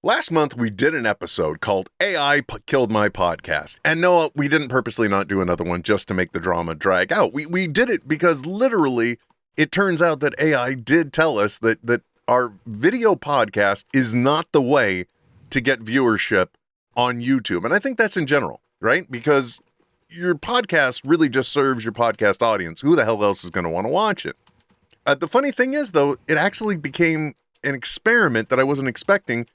Last month, we did an episode called AI Killed My Podcast. And no, we didn't purposely not do another one just to make the drama drag out. We did it because literally it turns out that AI did tell us that our video podcast is not the way to get viewership on YouTube. And I think that's in general, right? Because your podcast really just serves your podcast audience. Who the hell else is going to want to watch it? The funny thing is, though, it actually became an experiment that I wasn't expecting.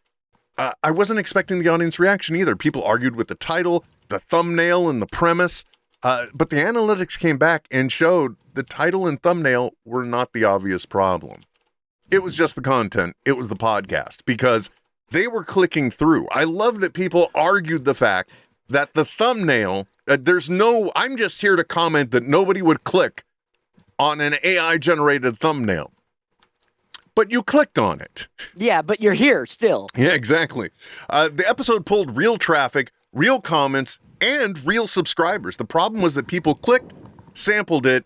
I wasn't expecting the audience reaction either. People argued with the title, the thumbnail, and the premise. But the analytics came back and showed the title and thumbnail were not the obvious problem. It was just the content. It was the podcast because they were clicking through. I love that people argued the fact that the thumbnail, I'm just here to comment that nobody would click on an AI-generated thumbnail. But you clicked on it. Yeah, but you're here still. Yeah, exactly. The episode pulled real traffic, real comments, and real subscribers. The problem was that people clicked, sampled it,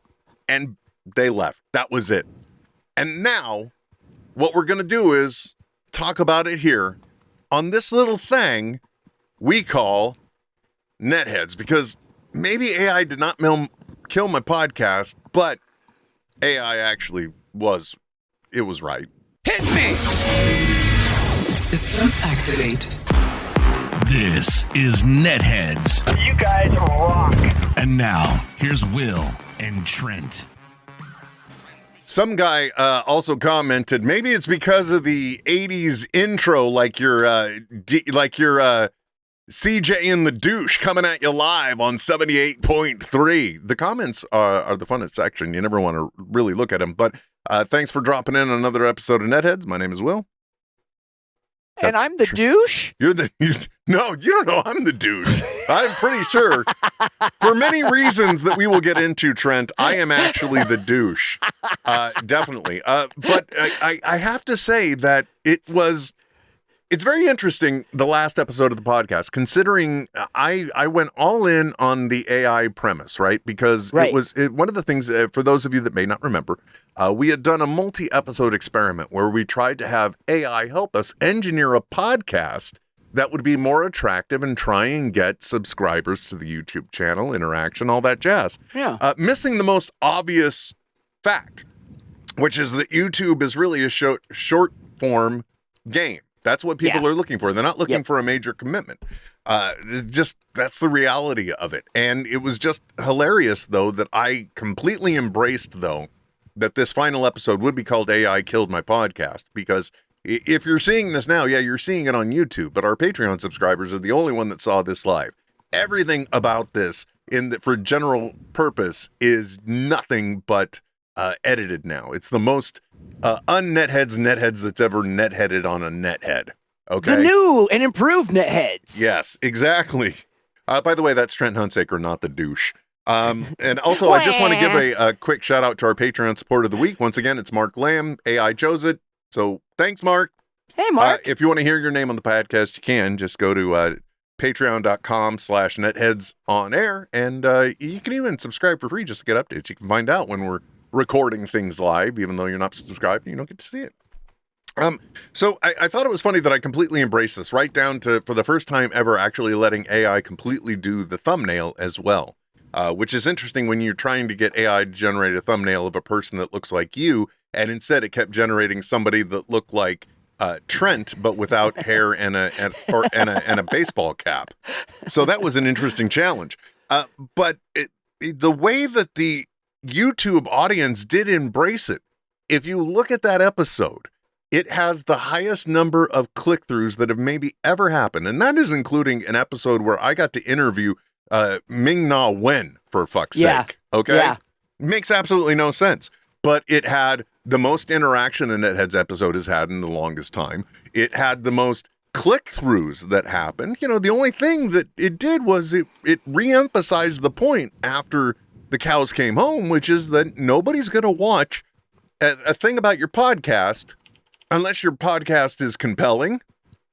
and they left. That was it. And now, what we're going to do is talk about it here on this little thing we call NetHeads. Because maybe AI did not kill my podcast, but AI actually was... It was right. Hit me! System activate. This is NetHeads. You guys rock. And now, here's Will and Trent. Some guy also commented, maybe it's because of the 80s intro, like your CJ and the Douche coming at you live on 78.3. The comments are the funnest section. You never want to really look at them, but thanks for dropping in another episode of NetHeads. My name is Will. And I'm the douche? No, you don't know I'm the douche. I'm pretty sure, for many reasons that we will get into, Trent, I am actually the douche. Definitely. But I have to say that it's very interesting, the last episode of the podcast, considering I went all in on the AI premise, right? Because it was one of the things, for those of you that may not remember, we had done a multi-episode experiment where we tried to have AI help us engineer a podcast that would be more attractive and try and get subscribers to the YouTube channel, interaction, all that jazz. Yeah. Missing the most obvious fact, which is that YouTube is really a short-form game. That's what people are looking for. They're not looking for a major commitment. That's the reality of it. And it was just hilarious, though, that I completely embraced, though, that this final episode would be called AI Killed My Podcast. Because if you're seeing this now, you're seeing it on YouTube. But our Patreon subscribers are the only one that saw this live. Everything about this, for general purpose, is nothing but edited now. It's the most... NetHeads that's ever netheaded on a nethead. Okay. The new and improved NetHeads. Yes, exactly. By the way, that's Trent Hunsaker, not the douche. And also, I just want to give a quick shout out to our Patreon supporter of the week. Once again, it's Mark Lamb. AI chose it. So thanks, Mark. Hey, Mark. If you want to hear your name on the podcast, you can just go to patreon.com/netheads on air. And you can even subscribe for free just to get updates. You can find out when we're recording things live, even though you're not subscribed, you don't get to see it. So I thought it was funny that I completely embraced this, right down to, for the first time ever, actually letting AI completely do the thumbnail as well, which is interesting when you're trying to get AI to generate a thumbnail of a person that looks like you, and instead it kept generating somebody that looked like Trent, but without hair and a baseball cap. So that was an interesting challenge. But the way that the YouTube audience did embrace it. If you look at that episode, it has the highest number of click-throughs that have maybe ever happened. And that is including an episode where I got to interview Ming-Na Wen, for fuck's sake. Okay? Yeah. Makes absolutely no sense. But it had the most interaction a NetHeads episode has had in the longest time. It had the most click-throughs that happened. You know, the only thing that it did was it re-emphasized the point after the cows came home, which is that nobody's going to watch a thing about your podcast unless your podcast is compelling,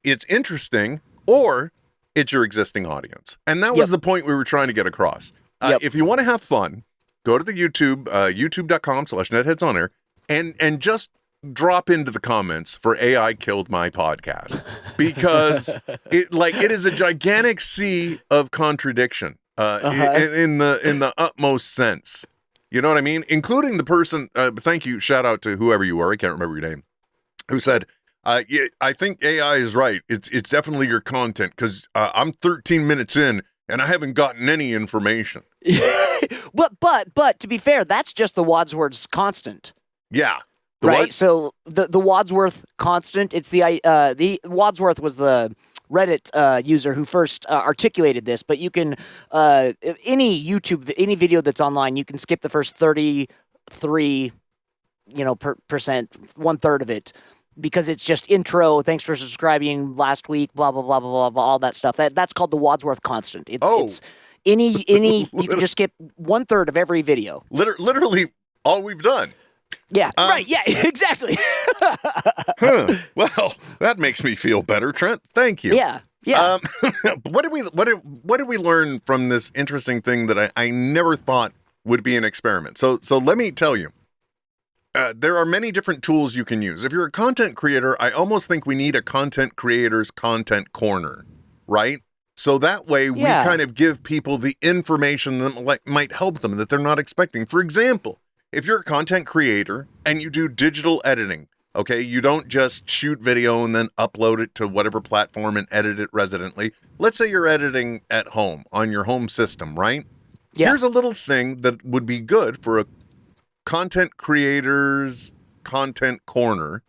it's interesting, or it's your existing audience. And that was the point we were trying to get across. If you want to have fun, go to the YouTube, youtube.com/netheadsonair, and just drop into the comments for AI killed my podcast, because it is a gigantic sea of contradiction in the utmost sense. You know what I mean? Including the person, thank you, shout out to whoever you are, I can't remember your name, who said, yeah, I think AI is right. It's definitely your content, because I'm 13 minutes in and I haven't gotten any information. But to be fair, that's just the Wadsworth constant. Yeah. Right. What? So the Wadsworth constant, it's the Wadsworth was the Reddit user who first articulated this, but you can any video that's online, you can skip the first 33 percent, 1/3 of it, because it's just intro, thanks for subscribing last week, blah blah blah blah blah, blah, all that stuff. That's called the Wadsworth constant. It's any you can just skip 1/3 of every video. Literally all we've done. Yeah, right. Yeah, exactly. Well, that makes me feel better, Trent. Thank you. Yeah. What did we learn from this interesting thing that I never thought would be an experiment? So let me tell you. There are many different tools you can use. If you're a content creator, I almost think we need a content creator's content corner, right? So that way we kind of give people the information that might help them that they're not expecting. For example, if you're a content creator and you do digital editing, okay, you don't just shoot video and then upload it to whatever platform and edit it residently. Let's say you're editing at home on your home system, right? Yeah. Here's a little thing that would be good for a content creators content corner.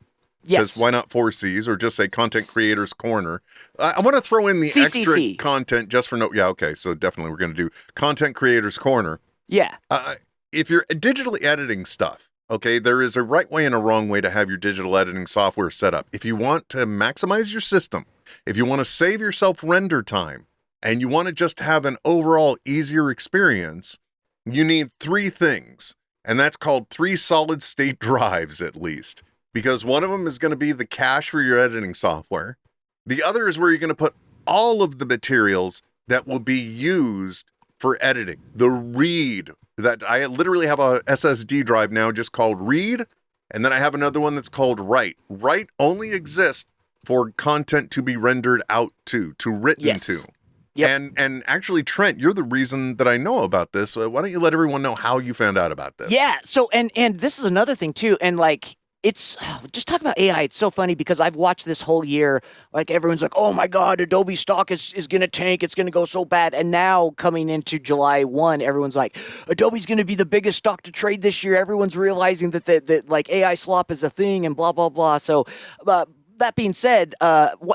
Yes. Why not 4 C's, or just say content creators corner? I want to throw in the CCC. Extra content just for yeah, okay, so definitely we're going to do content creators corner. Yeah. If you're digitally editing stuff, okay, there is a right way and a wrong way to have your digital editing software set up. If you want to maximize your system, if you want to save yourself render time, and you want to just have an overall easier experience, you need 3 things. And that's called 3 solid state drives, at least. Because one of them is going to be the cache for your editing software. The other is where you're going to put all of the materials that will be used for editing. The read, that I literally have a SSD drive now just called read. And then I have another one that's called write. Write only exists for content to be rendered out to written to. Yep. And actually, Trent, you're the reason that I know about this. Why don't you let everyone know how you found out about this? Yeah. So, and this is another thing too. And like, it's just talk about AI. It's so funny because I've watched this whole year, like everyone's like, oh my God, Adobe stock is going to tank. It's going to go so bad. And now coming into July 1, everyone's like, Adobe's going to be the biggest stock to trade this year. Everyone's realizing that like AI slop is a thing and blah, blah, blah. So, that being said,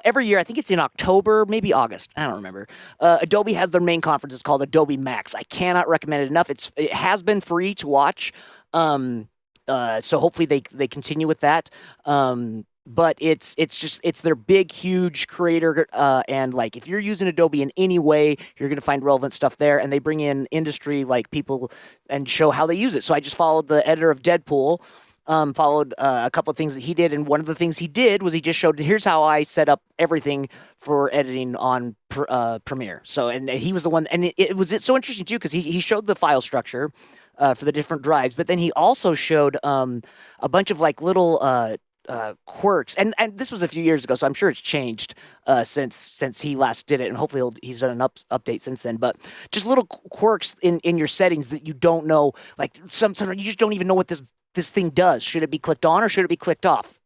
every year, I think it's in October, maybe August, I don't remember, Adobe has their main conference. It's called Adobe Max. I cannot recommend it enough. It has been free to watch, so hopefully they continue with that. But it's their big, huge creator, and like if you're using Adobe in any way, you're going to find relevant stuff there. And they bring in industry like people and show how they use it. So I just followed the editor of Deadpool. Followed a couple of things that he did, and one of the things he did was he just showed, here's how I set up everything for editing on Premiere. So, and he was the one, and it's so interesting too, because he showed the file structure for the different drives, but then he also showed a bunch of like little quirks, and this was a few years ago, so I'm sure it's changed since he last did it, and hopefully he's done an update since then. But just little quirks in your settings that you don't know, like sometimes you just don't even know what this thing does. Should it be clicked on or should it be clicked off?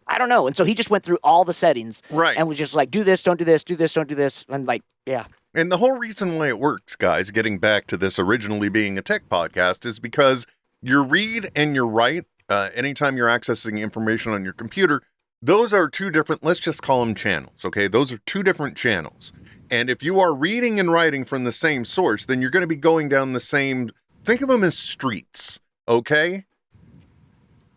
I don't know. And so he just went through all the settings, right, and was just like, do this, don't do this, do this, don't do this, and like, yeah. And the whole reason why it works, guys, getting back to this originally being a tech podcast, is because your read and your write, anytime you're accessing information on your computer, those are 2 different, let's just call them channels, okay? Those are 2 different channels. And if you are reading and writing from the same source, then you're going to be going down the same, think of them as streets, okay?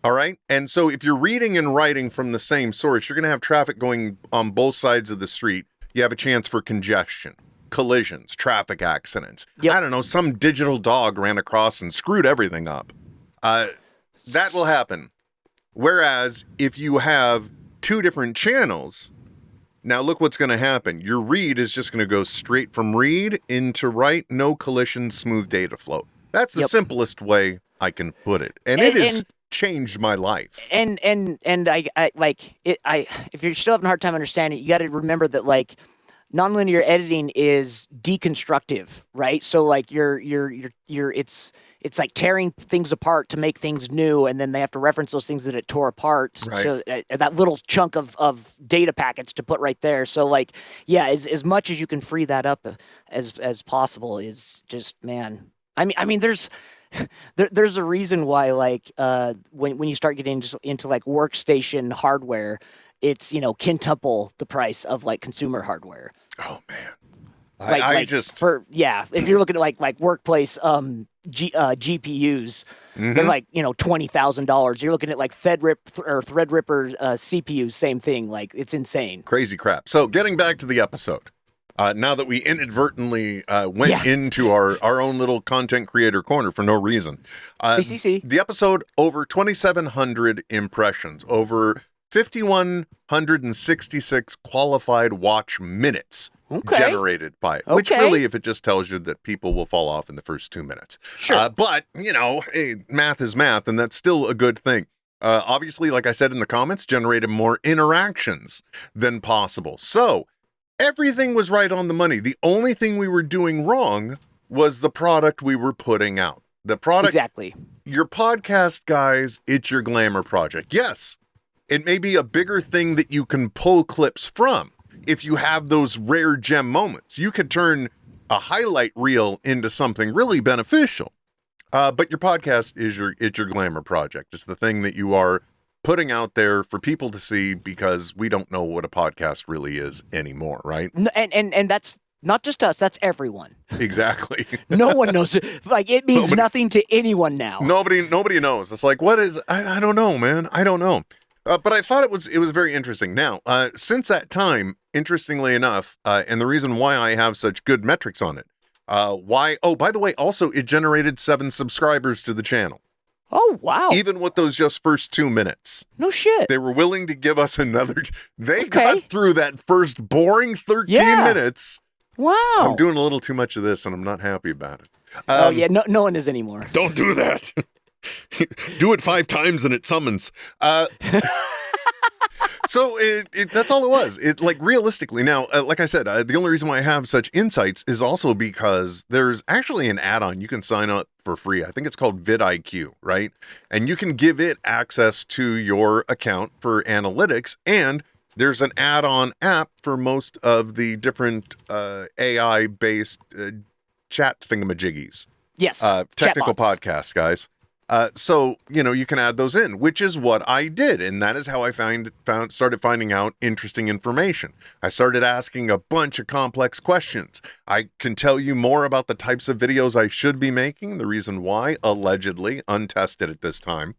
All right. And so if you're reading and writing from the same source, you're going to have traffic going on both sides of the street. You have a chance for congestion, collisions, traffic accidents. Yep. I don't know, some digital dog ran across and screwed everything up. That will happen. Whereas if you have 2 different channels, now look what's going to happen. Your read is just going to go straight from read into write, no collision, smooth data flow. That's the simplest way I can put it. And it is changed my life. And I like it. If you're still having a hard time understanding it, you got to remember that like nonlinear editing is deconstructive, right? So like it's like tearing things apart to make things new, and then they have to reference those things that it tore apart Right. to that little chunk of data packets to put right there. So like, yeah, as much as you can free that up as possible is just, man. I mean, there's a reason why like when you start getting into like workstation hardware, it's quintuple the price of like consumer hardware. Oh man. If you're looking at like workplace GPUs, they're like $20,000. You're looking at like Threadripper CPUs, same thing. Like, it's insane. Crazy crap. So getting back to the episode, now that we inadvertently went into our own little content creator corner for no reason. CCC. The episode, over 2,700 impressions, over 5,166 qualified watch minutes generated by it. Which really, if it just tells you that people will fall off in the first 2 minutes. Sure. But, hey, math is math, and that's still a good thing. Obviously, like I said in the comments, generated more interactions than possible. So, everything was right on the money. The only thing we were doing wrong was the product we were putting out. The product. Exactly. Your podcast, guys, it's your glamour project. Yes, it may be a bigger thing that you can pull clips from. If you have those rare gem moments, you could turn a highlight reel into something really beneficial. But your podcast is your glamour project. It's the thing that you are putting out there for people to see, because we don't know what a podcast really is anymore, right? And that's not just us, that's everyone. Exactly. No one knows it. Like, it means nothing to anyone now. Nobody knows. It's like, what is, I don't know, man. I don't know. But I thought it was very interesting. Now, since that time, interestingly enough, and the reason why I have such good metrics on it, by the way, also it generated 7 subscribers to the channel. Oh, wow. Even with those just first 2 minutes. No shit. They were willing to give us another. They got through that first boring 13 minutes. Wow. I'm doing a little too much of this, and I'm not happy about it. No one is anymore. Don't do that. Do it 5 times and it summons. So that's all it was. It, like, realistically, now, like I said, the only reason why I have such insights is also because there's actually an add-on you can sign up for free. I think it's called VidIQ, right? And you can give it access to your account for analytics, and there's an add-on app for most of the different AI-based chat thingamajiggies. Yes. Technical chatbots. podcasts, guys. So, you can add those in, which is what I did. And that is how I started finding out interesting information. I started asking a bunch of complex questions. I can tell you more about the types of videos I should be making, the reason why, allegedly, untested at this time.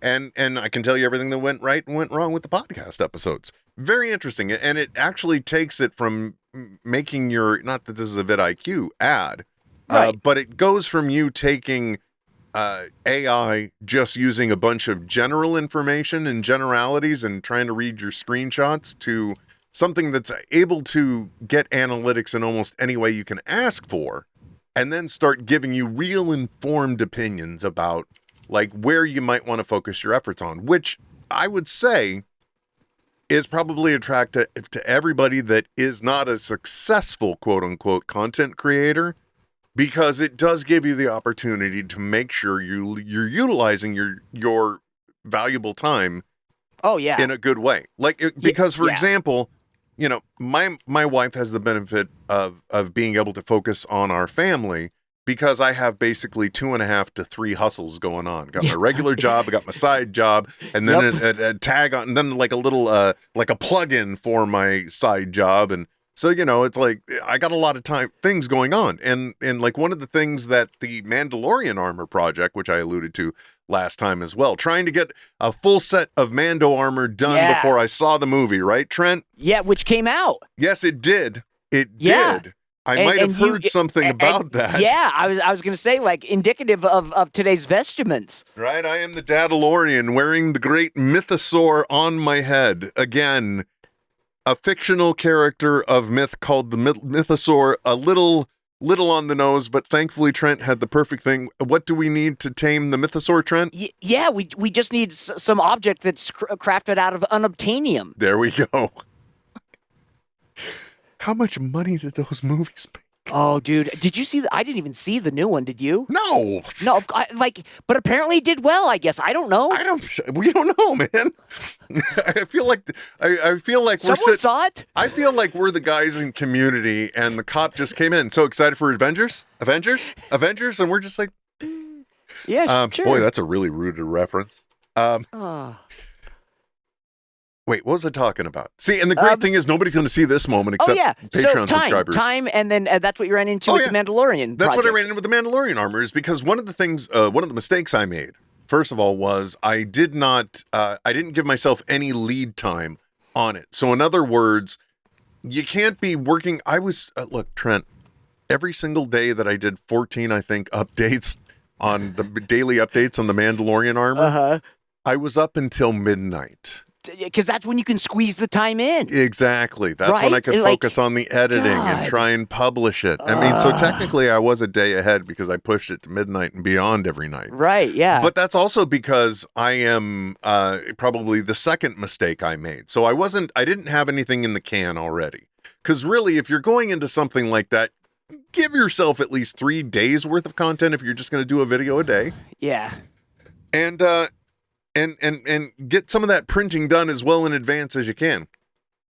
And I can tell you everything that went right and went wrong with the podcast episodes. Very interesting. And it actually takes it from making not that this is a VidIQ ad, right. But it goes from you taking AI just using a bunch of general information and generalities and trying to read your screenshots to something that's able to get analytics in almost any way you can ask for, and then start giving you real informed opinions about like where you might want to focus your efforts on, which I would say is probably attractive to everybody that is not a successful quote unquote content creator. Because it does give you the opportunity to make sure you're utilizing your valuable time. Oh yeah, in a good way. Like because for example, my wife has the benefit of being able to focus on our family because I have basically 2.5 to 3 hustles going on. Got my regular job, I got my side job, and then a tag on, and then like a little like a plug-in for my side job. And so, it's like I got a lot of things going on. And like one of the things that the Mandalorian armor project, which I alluded to last time as well, trying to get a full set of Mando armor done before I saw the movie, right, Trent? Yeah, which came out. Yes, it did. It did. I might have heard something about that. Yeah, I was going to say, like, indicative of today's vestments. Right, I am the Dadalorian wearing the great mythosaur on my head. Again, a fictional character of myth called the mythosaur, a little Little on the nose, but thankfully Trent had the perfect thing. What do we need to tame the mythosaur, Trent? Yeah, we just need some object that's crafted out of unobtainium. There we go. How much money did those movies make? Oh, dude, did you see? I didn't even see the new one. Did you? No. But apparently it did well. I guess I don't know. We don't know, man. I feel like Someone saw it. I feel like we're the guys in Community, and the cop just came in, so excited for Avengers, and we're just like, yeah, sure. Boy, that's a really rude reference. Wait, what was I talking about? See, and the great thing is nobody's going to see this moment except Patreon subscribers. Time, and then that's what you ran into with the Mandalorian That's project. what I ran into with the Mandalorian armor, is because one of the mistakes I made, first of all, was I didn't give myself any lead time on it. So in other words, you can't be working. I was, look, Trent, every single day that I did 14, I think, updates on the daily updates on the Mandalorian armor, I was up until midnight. Because that's when you can squeeze the time in. Exactly. That's when I could focus on the editing and try and publish it. I mean, so technically I was a day ahead because I pushed it to midnight and beyond every night. Right, yeah. But that's also because I am probably the second mistake I made. So I didn't have anything in the can already. Because really, if you're going into something like that, give yourself at least 3 days worth of content if you're just going to do a video a day. Yeah. And get some of that printing done as well in advance as you can.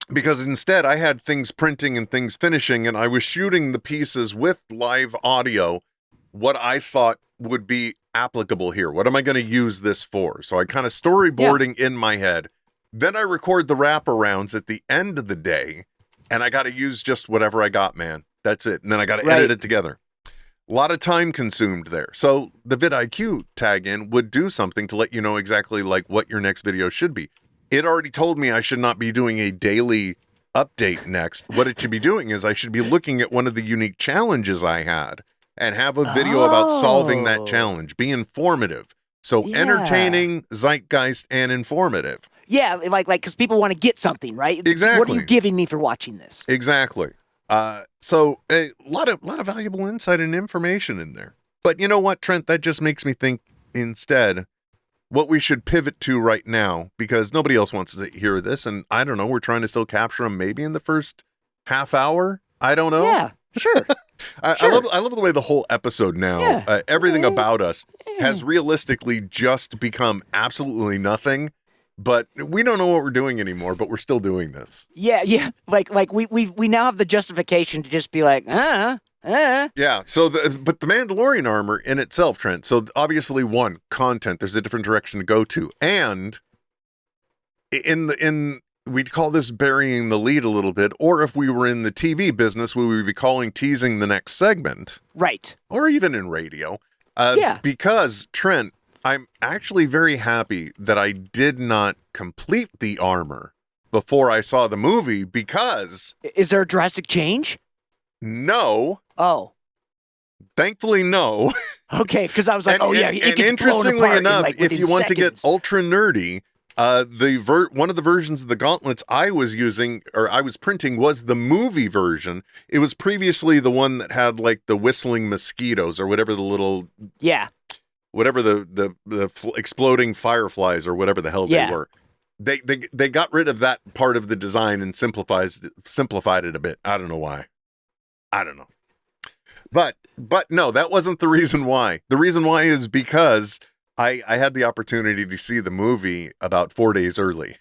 Because instead, I had things printing and things finishing, and I was shooting the pieces with live audio, what I thought would be applicable here. What am I going to use this for? So I kind of storyboarding in my head. Then I record the wraparounds at the end of the day, and I got to use just whatever I got, man. That's it. And then I got to edit it together. A lot of time consumed there. So the VidIQ tag-in would do something to let you know exactly like what your next video should be. It already told me I should not be doing a daily update next. What it should be doing is I should be looking at one of the unique challenges I had and have a video about solving that challenge. Be informative. So entertaining, zeitgeist, and informative. Yeah, like because people want to get something, right? Exactly. What are you giving me for watching this? Exactly. So a lot of valuable insight and information in there. But you know what, Trent? That just makes me think instead what we should pivot to right now, because nobody else wants to hear this. And I don't know, we're trying to still capture them maybe in the first half hour. I don't know. Yeah, sure. I love the way the whole episode now, everything about us has realistically just become absolutely nothing. But we don't know what we're doing anymore, but we're still doing this. Yeah. Like we now have the justification to just be like, Yeah. So but the Mandalorian armor in itself, Trent. So obviously, one, content. There's a different direction to go to, and we'd call this burying the lead a little bit, or if we were in the TV business, we would be calling teasing the next segment, right? Or even in radio. Because Trent, I'm actually very happy that I did not complete the armor before I saw the movie, because... Is there a drastic change? No. Oh. Thankfully, no. Okay, because I was like, and interestingly enough, if you want to get ultra nerdy, one of the versions of the gauntlets I was using, or I was printing, was the movie version. It was previously the one that had like the whistling mosquitoes or whatever the little... Yeah. Whatever the exploding fireflies or whatever the hell they were. They got rid of that part of the design and simplified it a bit. I don't know why. I don't know. But no, that wasn't the reason why. The reason why is because I had the opportunity to see the movie about 4 days early.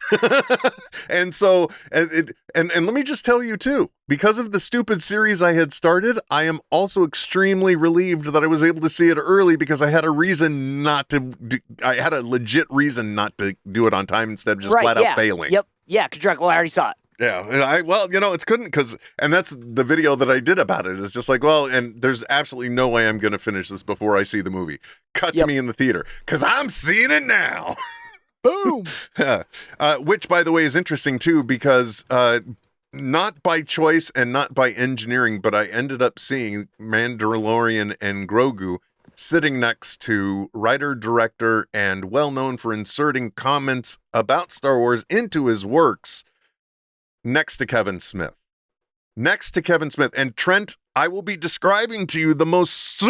And so, and let me just tell you too, because of the stupid series I had started, I am also extremely relieved that I was able to see it early, because I had a reason not to, I had a legit reason not to do it on time instead of just flat out failing. Yep. Yeah, because you're like, well, I already saw it. Yeah, it's couldn't, and that's the video that I did about it. It's just like, well, and there's absolutely no way I'm going to finish this before I see the movie. Cut to me in the theater, because I'm seeing it now. Boom. Which, by the way, is interesting too, because not by choice and not by engineering, but I ended up seeing Mandalorian and Grogu sitting next to writer, director, and well-known for inserting comments about Star Wars into his works, next to Kevin Smith. And Trent, I will be describing to you the most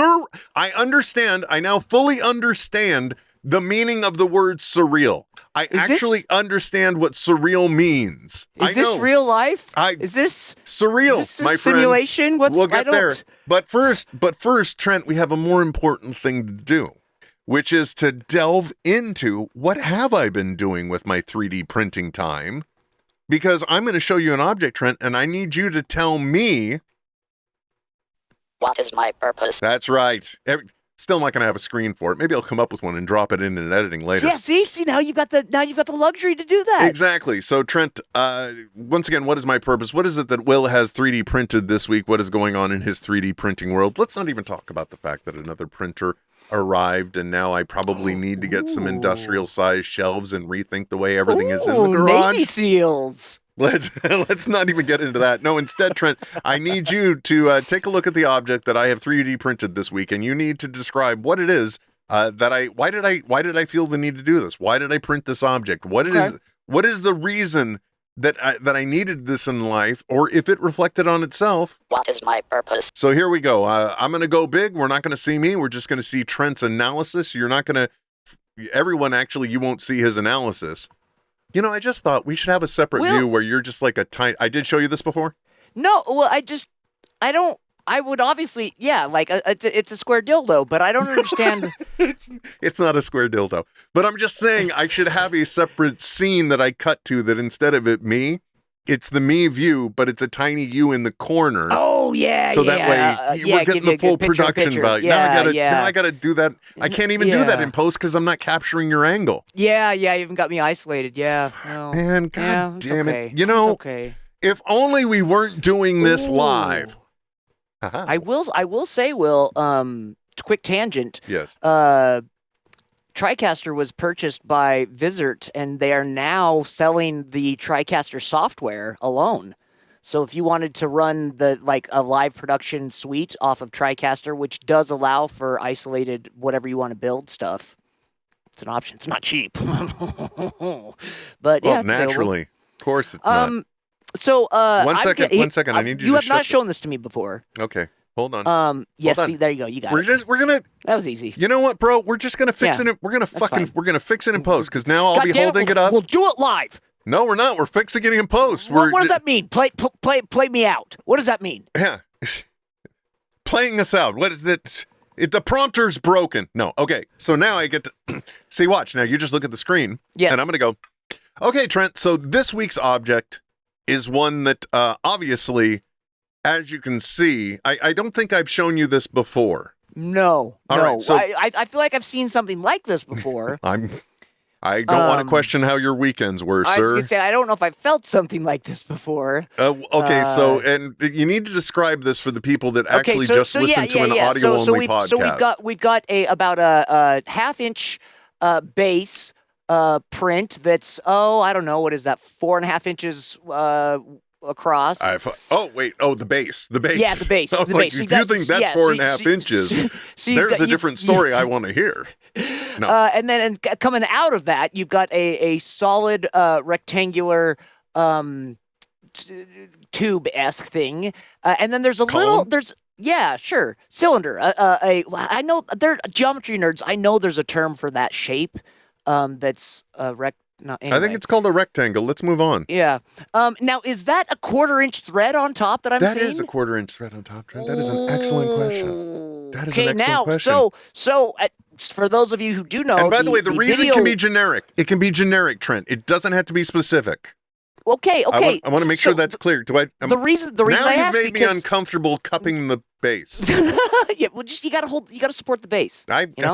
I now fully understand the meaning of the word surreal. I actually understand what surreal means. Is this real life? Is this surreal, is this a my simulation? friend? We'll get there. But first, Trent, we have a more important thing to do, which is to delve into what have I been doing with my 3D printing time? Because I'm going to show you an object, Trent, and I need you to tell me what is my purpose. That's right. Still not going to have a screen for it. Maybe I'll come up with one and drop it in editing later. Yeah, see, now you've got the luxury to do that. Exactly. So Trent, once again, what is my purpose? What is it that Will has 3D printed this week? What is going on in his 3D printing world? Let's not even talk about the fact that another printer arrived and now I probably need to get some industrial size shelves and rethink the way everything is in the garage. Navy SEALs. Let's not even get into that. No, instead, Trent, I need you to take a look at the object that I have 3D printed this week, and you need to describe what it is why did I feel the need to do this? Why did I print this object? What is the reason that I needed this in life, or if it reflected on itself? What is my purpose? So here we go. I'm going to go big. We're not going to see me. We're just going to see Trent's analysis. You're not going to. Everyone actually, you won't see his analysis. You know, I just thought we should have a separate view where you're just like a tiny... I did show you this before? No, well, I would obviously, yeah, like, it's a square dildo, but I don't understand... It's not a square dildo. But I'm just saying I should have a separate scene that I cut to that instead of it me, it's the me view, but it's a tiny you in the corner. Oh, yeah, so that way we're getting the full production value. Yeah, now I gotta do that. I can't even do that in post because I'm not capturing your angle. Yeah, you even got me isolated. Yeah. No. Man, God damn okay. it. You know, okay. If only we weren't doing this live. I will say, Will, quick tangent. Yes. TriCaster was purchased by Vizert, and they are now selling the TriCaster software alone. So if you wanted to run a live production suite off of TriCaster, which does allow for isolated whatever you want to build stuff, it's an option. It's not cheap, but yeah, it's naturally, available. Of course, it's not. So one second. I need you. You have not shown this to me before. Okay. Hold on. Yes, Hold on. see, there you go. You got it. We're gonna. That was easy. You know what, bro? We're just gonna fix it. We're gonna fix it in post because now I'll be holding it up. We'll do it live. No, we're not. We're fixing it in post. What does that mean? Play me out. What does that mean? Yeah, playing us out. What is that? The prompter's broken. No. Okay. So now I get to see. Watch now. You just look at the screen. Yes. And I'm gonna go. Okay, Trent. So this week's object is one that obviously. As you can see, I don't think I've shown you this before. No. Right, so I feel like I've seen something like this before. I don't want to question how your weekends were, sir. I was going to say, I don't know if I've felt something like this before. Okay, so, and you need to describe this for the people that actually just listen to an audio-only podcast. So we've got about a half-inch base print that's, I don't know, what is that, 4.5 inches across. The base. Yeah, the base. I was like, if you think that's 4.5 inches, there's a different story I want to hear. No. And then coming out of that, you've got a solid rectangular tube-esque thing. And then there's a Column? cylinder. I know they're geometry nerds. I know there's a term for that shape. That's No, anyway. I think it's called a rectangle. Let's move on. Yeah. Now, is that a 1/4-inch thread on top that I'm seeing? That is a 1/4-inch thread on top, Trent. That is an excellent question. That is an excellent question. So for those of you who do know, and by the way, the reason can be generic. It can be generic, Trent. It doesn't have to be specific. Okay. I want to make sure that's clear. The reason now I you've asked made me uncomfortable cupping the base. Yeah, well, just you gotta support the base.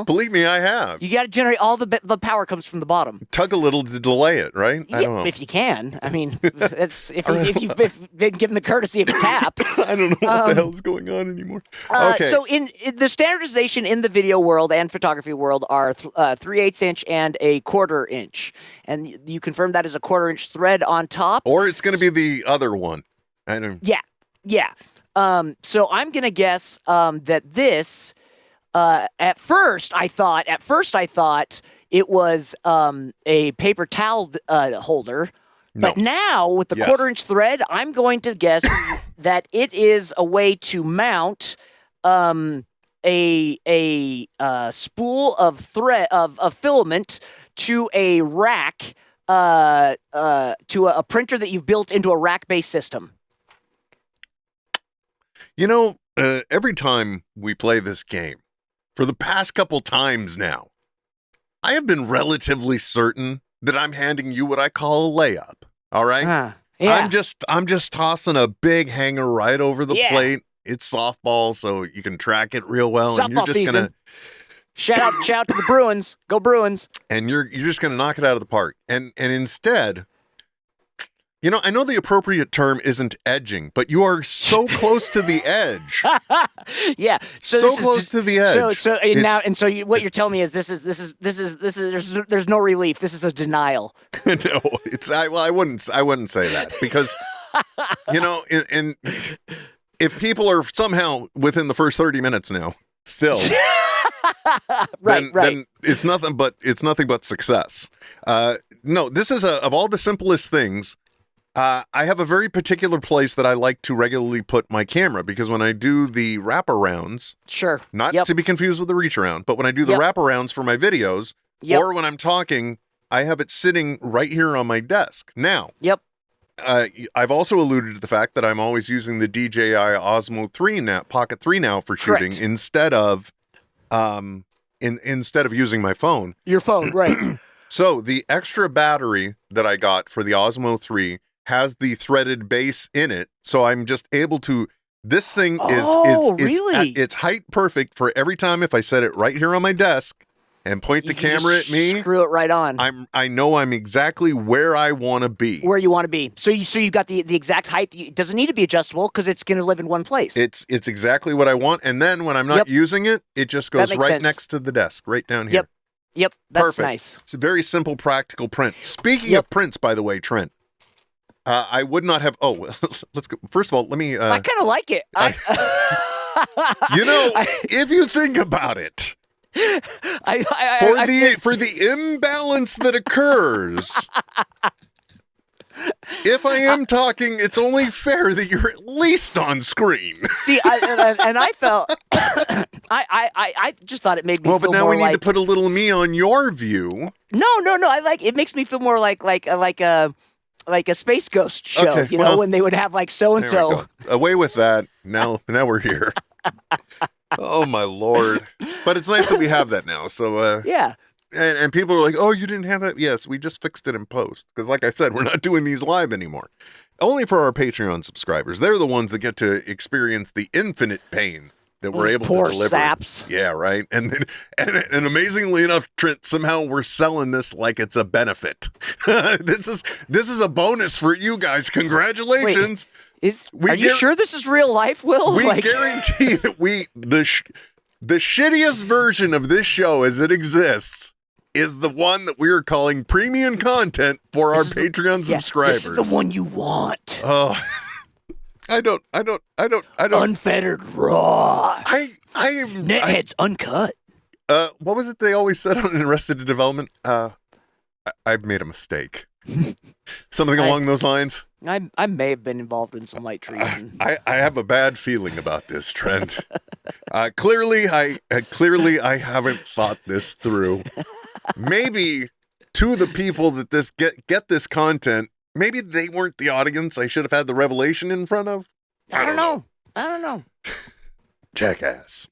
Believe me, I have. You gotta generate all the power comes from the bottom. Tug a little to delay it, right? Yeah, I don't know. if you can. I mean, if you've been given the courtesy of a tap. I don't know what the hell's going on anymore. Okay. So in the standardization in the video world and photography world are 3/8 inch and a 1/4 inch, and you confirm that is a 1/4 inch thread on top, or it's going to be the other one. I don't. Yeah. So I'm gonna guess that this. At first I thought it was a paper towel holder, But now with the Yes. 1/4-inch thread, I'm going to guess that it is a way to mount a spool of thread of filament to a rack, to a printer that you've built into a rack-based system. You know, every time we play this game, for the past couple times now, I have been relatively certain that I'm handing you what I call a layup. All right? Yeah. I'm just tossing a big hanger right over the Yeah. plate. It's softball, so you can track it real well. And you're Softball just season. gonna Shout out to the Bruins. Go Bruins. and you're just gonna knock it out of the park. And instead, you know, I know the appropriate term isn't edging, but you are so close to the edge. Yeah. So this is close just- to the edge. What you're telling me is this is there's no relief. This is a denial. No, I wouldn't say that because you know, and if people are somehow within the first 30 minutes now still Right. then it's nothing but success. No, this is of all the simplest things. I have a very particular place that I like to regularly put my camera because when I do the wraparounds, Sure. not Yep. to be confused with the reach around, but when I do the Yep. wraparounds for my videos Yep. or when I'm talking, I have it sitting right here on my desk. Now, Yep. I've also alluded to the fact that I'm always using the DJI Osmo 3 now, Pocket 3 now for shooting Correct. instead of using my phone. Your phone, right? So the extra battery that I got for the Osmo 3 has the threaded base in it, so I'm just able to. This thing is really? it's height perfect for every time if I set it right here on my desk and point the You can camera just at me. Screw it right on. I know I'm exactly where I want to be. Where you want to be. So you got the exact height. It doesn't need to be adjustable because it's going to live in one place. It's exactly what I want, and then when I'm not Yep. using it, it just goes makes right sense. next to the desk, right down here. Yep. That's Perfect. nice. It's a very simple, practical print. Speaking Yep. of prints, by the way, Trent, I would not have. Oh, well, let's go. First of all, let me. I kind of like it. You know, if you think about it, for the imbalance that occurs, if I am talking, it's only fair that you're at least on screen. See, I felt, I just thought it made me Well, feel but now more we need like, to put a little me on your view. No. I like it. Makes me feel more like a space ghost show. Okay, You know, well, when they would have like so and There we so. go. Away with that. Now we're here. Oh my Lord! But it's nice that we have that now. So Yeah. and people are like, "Oh, you didn't have that?" Yes, we just fixed it in post because, like I said, we're not doing these live anymore. Only for our Patreon subscribers. They're the ones that get to experience the infinite pain that we're able Poor to deliver. saps. Yeah, right. And then, and amazingly enough, Trent, somehow we're selling this like it's a benefit. This is a bonus for you guys. Congratulations. Are you sure this is real life, Will? We guarantee that the shittiest version of this show as it exists is the one that we are calling premium content for our Patreon subscribers. This is the one you want. Oh, I don't. Unfettered raw. NetHeads uncut. What was it they always said on Arrested Development? I've made a mistake. Something along those lines. I may have been involved in some light treason. I have a bad feeling about this, Trent. Clearly I haven't thought this through. Maybe to the people that get this content, maybe they weren't the audience I should have had the revelation in front of. I don't know. Jackass.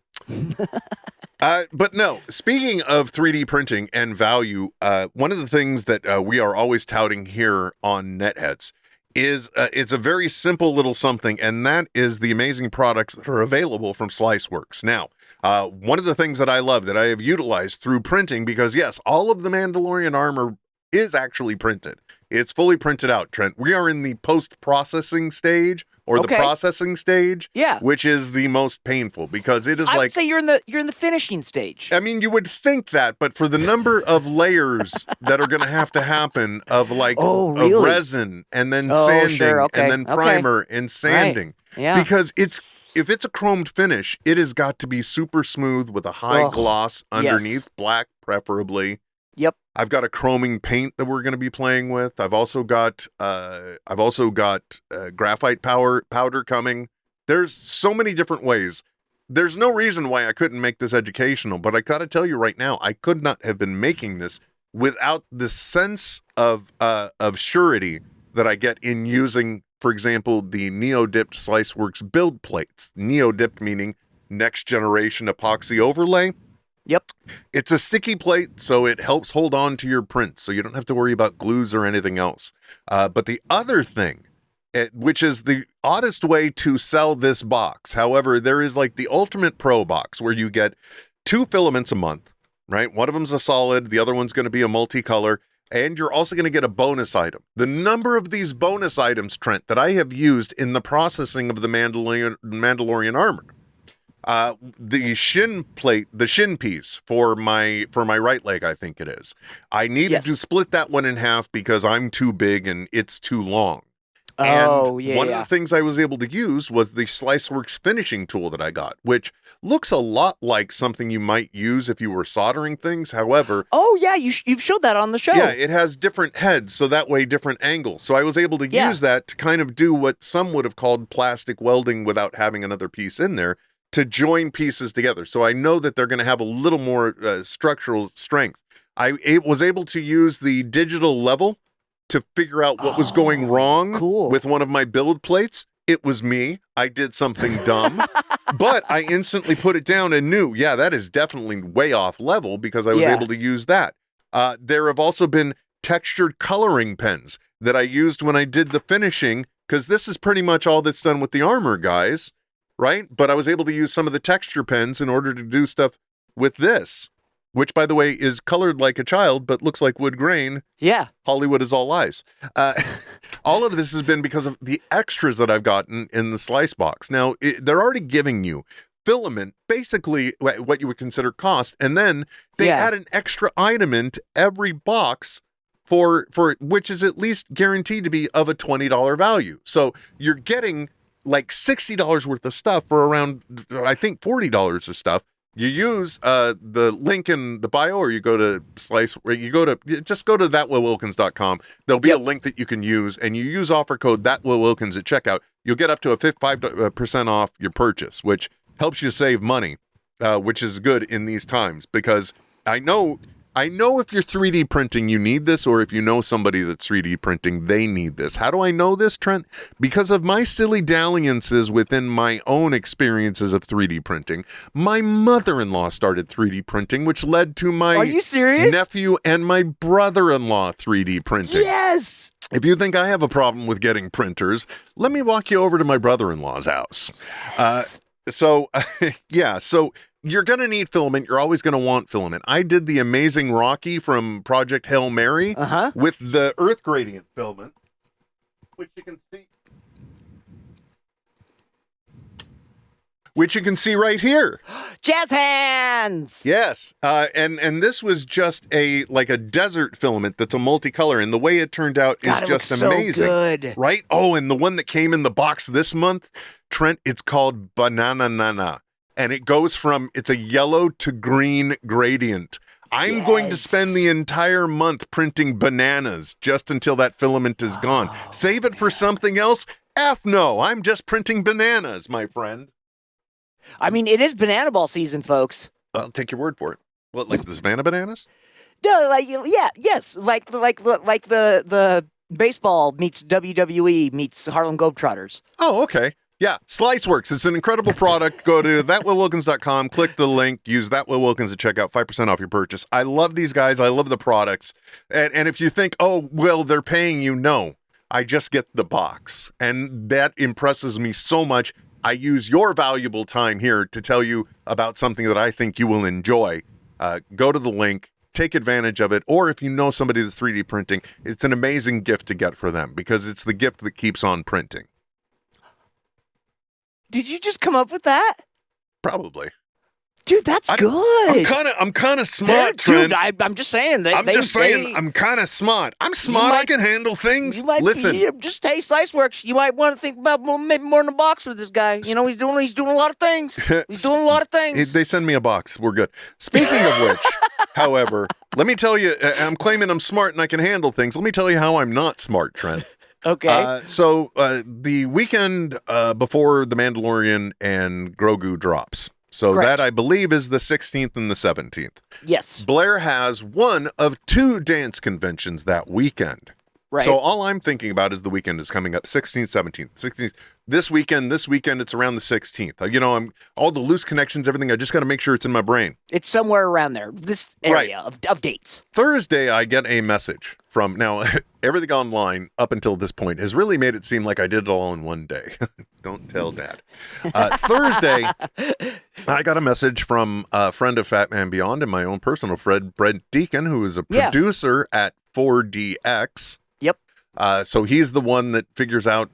But no, speaking of 3D printing and value, one of the things that we are always touting here on NetHeads is it's a very simple little something, and that is the amazing products that are available from SliceWorks. Now, one of the things that I love that I have utilized through printing, because yes, all of the Mandalorian armor is actually printed. It's fully printed out, Trent. We are in the post-processing stage, or the processing stage, which is the most painful because it is I would say you're in the finishing stage. I mean, you would think that, but for the number of layers that are going to have to happen of like of resin and then sanding and then primer and sanding, because if it's a chromed finish, it has got to be super smooth with a high gloss underneath, black preferably. Yep. I've got a chroming paint that we're going to be playing with. I've also got graphite powder coming. There's so many different ways. There's no reason why I couldn't make this educational, but I got to tell you right now, I could not have been making this without the sense of surety that I get in using, for example, the Neo-Dipped SliceWorks build plates. Neo-Dipped meaning next generation epoxy overlay. Yep. It's a sticky plate, so it helps hold on to your prints, so you don't have to worry about glues or anything else. But the other thing, which is the oddest way to sell this box, however, there is like the Ultimate Pro box where you get 2 filaments a month, right? One of them's a solid, the other one's going to be a multicolor, and you're also going to get a bonus item. The number of these bonus items, Trent, that I have used in the processing of the Mandalorian armor. The shin plate, the shin piece for my right leg, I think it is. I needed to split that one in half because I'm too big and it's too long. Oh, and one of the things I was able to use was the SliceWorks finishing tool that I got, which looks a lot like something you might use if you were soldering things. However, oh yeah, you've showed that on the show. Yeah, it has different heads, so that way different angles. So I was able to use that to kind of do what some would have called plastic welding without having another piece in there, to join pieces together. So I know that they're going to have a little more structural strength. I was able to use the digital level to figure out what was going wrong with one of my build plates. It was me. I did something dumb, but I instantly put it down and knew, yeah, that is definitely way off level because I was able to use that. There have also been textured coloring pens that I used when I did the finishing, because this is pretty much all that's done with the armor, guys, right? But I was able to use some of the texture pens in order to do stuff with this, which, by the way, is colored like a child, but looks like wood grain. Yeah. Hollywood is all lies. All of this has been because of the extras that I've gotten in the slice box. Now, they're already giving you filament, basically what you would consider cost, and then they add an extra item into every box for which is at least guaranteed to be of a $20 value. So you're getting like $60 worth of stuff for around, I think, $40 of stuff. You use the link in the bio, or you go to just go to thatwillwilkins.com. There'll be a link that you can use, and you use offer code thatwillwilkins at checkout. You'll get up to a 5% off your purchase, which helps you save money, which is good in these times, because I know if you're 3D printing, you need this, or if you know somebody that's 3D printing, they need this. How do I know this, Trent? Because of my silly dalliances within my own experiences of 3D printing. My mother-in-law started 3D printing, which led to my Are you serious? nephew and my brother-in-law 3D printing. Yes! If you think I have a problem with getting printers, let me walk you over to my brother-in-law's house. Yes. So you're going to need filament. You're always going to want filament. I did the amazing Rocky from Project Hail Mary with the Earth Gradient filament, which you can see right here. Jazz hands. Yes. And this was just a desert filament that's a multicolor, and the way it turned out is just amazing. So good. Right? Oh, and the one that came in the box this month, Trent, it's called Banana Nana. And it goes from, it's a yellow to green gradient. I'm going to spend the entire month printing bananas just until that filament is gone. Save it for something else? F no, I'm just printing bananas, my friend. I mean, it is banana ball season, folks. I'll take your word for it. What, like the Savannah bananas? No, like the baseball meets WWE meets Harlem Globetrotters. Oh, okay. Yeah, SliceWorks. It's an incredible product. Go to thatwillwilkins.com, click the link, use thatwillwilkins at checkout, 5% off your purchase. I love these guys. I love the products. And if you think, oh, well, they're paying you, no. I just get the box. And that impresses me so much. I use your valuable time here to tell you about something that I think you will enjoy. Go to the link, take advantage of it. Or if you know somebody that's 3D printing, it's an amazing gift to get for them, because it's the gift that keeps on printing. Did you just come up with that? Probably. Dude, that's good. I'm kind of smart, Trent. Dude, I'm just saying. I'm kind of smart. I'm smart. I can handle things. Listen. Just SliceWorks. You might want to think about maybe more in the box with this guy. You know, he's doing a lot of things. He's doing a lot of things. They send me a box. We're good. Speaking of which, However, let me tell you, I'm claiming I'm smart and I can handle things. Let me tell you how I'm not smart, Trent. Okay. So the weekend before The Mandalorian and Grogu drops. So Correct. that, I believe, is the 16th and the 17th. Yes. Blair has one of two dance conventions that weekend. Right. So all I'm thinking about is the weekend is coming up, 16th, 17th, 16th. This weekend, it's around the 16th. You know, I'm all the loose connections, everything. I just got to make sure it's in my brain. It's somewhere around there. This area of dates. Thursday, I get a message from, now, everything online up until this point has really made it seem like I did it all in one day. Don't tell Dad. Thursday, I got a message from a friend of Fat Man Beyond and my own personal friend, Brent Deacon, who is a producer at 4DX. Yep. So he's the one that figures out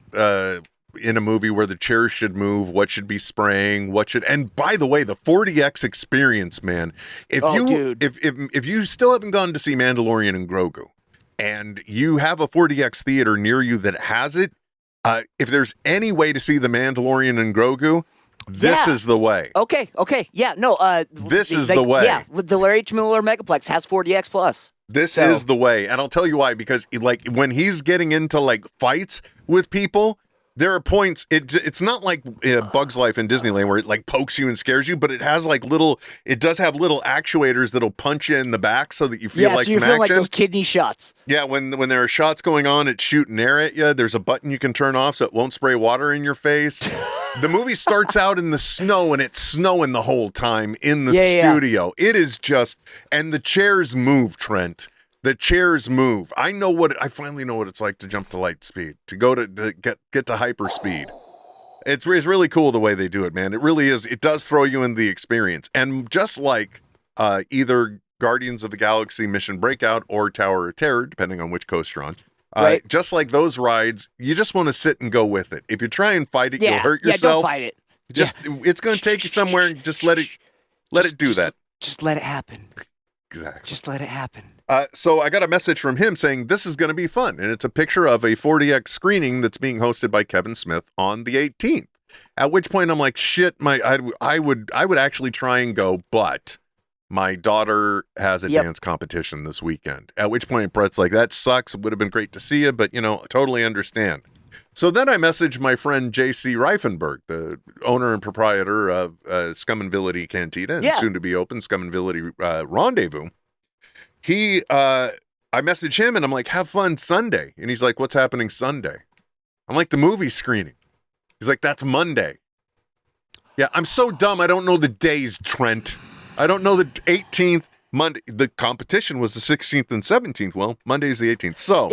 in a movie where the chairs should move, what should be spraying, and by the way, the 4DX experience, man. If you still haven't gone to see Mandalorian and Grogu, and you have a 4DX theater near you that has it, if there's any way to see the Mandalorian and Grogu, this is the way. Okay. Yeah, no. This is the way. Yeah, the Larry H. Miller Megaplex has 4DX Plus. This is the way. And I'll tell you why, because like when he's getting into like fights with people, there are points, it's not like Bug's Life in Disneyland where it like pokes you and scares you, but it has like it does have little actuators that'll punch you in the back so that you feel like so you some feel like action. those kidney shots. Yeah, when there are shots going on, it's shooting air at you. There's a button you can turn off so it won't spray water in your face. The movie starts out in the snow and it's snowing the whole time in the studio. It is just, and the chairs move, Trent. The chairs move. I finally know what it's like to jump to light speed, to go to get to hyper speed. It's really cool the way they do it, man. It really is. It does throw you in the experience. And just like either Guardians of the Galaxy Mission Breakout or Tower of Terror, depending on which coast you're on, just like those rides, you just want to sit and go with it. If you try and fight it, you'll hurt yourself. Yeah, don't fight it. It's going to take you somewhere and just let it do that. Just let it happen. Exactly. Just let it happen. So I got a message from him saying this is going to be fun, and it's a picture of a 4DX screening that's being hosted by Kevin Smith on the 18th. At which point I'm like, shit, I would actually try and go, but my daughter has a dance competition this weekend. At which point Brett's like, that sucks. It would have been great to see you, but totally understand. So then I messaged my friend J.C. Reifenberg, the owner and proprietor of Scum and Villainy Cantina and soon to be open Scum and Villainy Rendezvous. I messaged him and I'm like, have fun Sunday. And he's like, what's happening Sunday? I'm like, the movie screening. He's like, that's Monday. Yeah, I'm so dumb. I don't know the days, Trent. I don't know the 18th. Monday, the competition was the 16th and 17th. Well, Monday's the 18th. So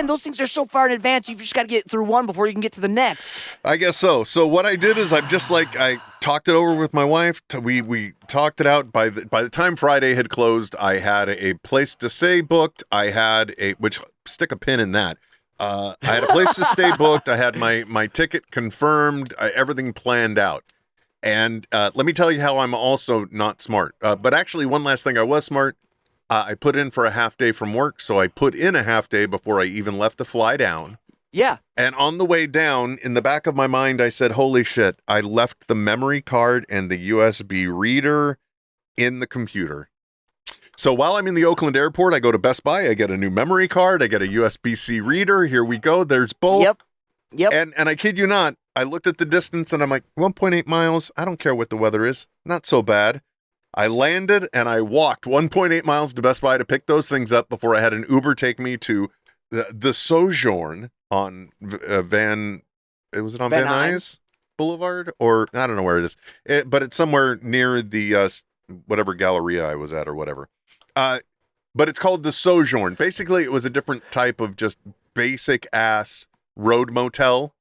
those things are so far in advance. You've just got to get through one before you can get to the next. I guess so. So what I did is I talked it over with my wife. We talked it out. By the time Friday had closed, I had a place to stay booked. Stick a pin in that. I had a place to stay booked. I had my ticket confirmed. Everything planned out. And let me tell you how I'm also not smart. But actually, one last thing, I was smart. I put in for a half day from work, so I put in a half day before I even left to fly down. Yeah. And on the way down, in the back of my mind, I said, holy shit, I left the memory card and the USB reader in the computer. So while I'm in the Oakland airport, I go to Best Buy, I get a new memory card, I get a USB-C reader. Here we go. There's both. Yep. And I kid you not, I looked at the distance and I'm like, 1.8 miles. I don't care what the weather is. Not so bad. I landed and I walked 1.8 miles to Best Buy to pick those things up before I had an Uber take me to the Sojourn on Van Nuys Boulevard? Or I don't know where it is. But it's somewhere near the whatever Galleria I was at or whatever. But it's called the Sojourn. Basically, it was a different type of just basic ass road motel,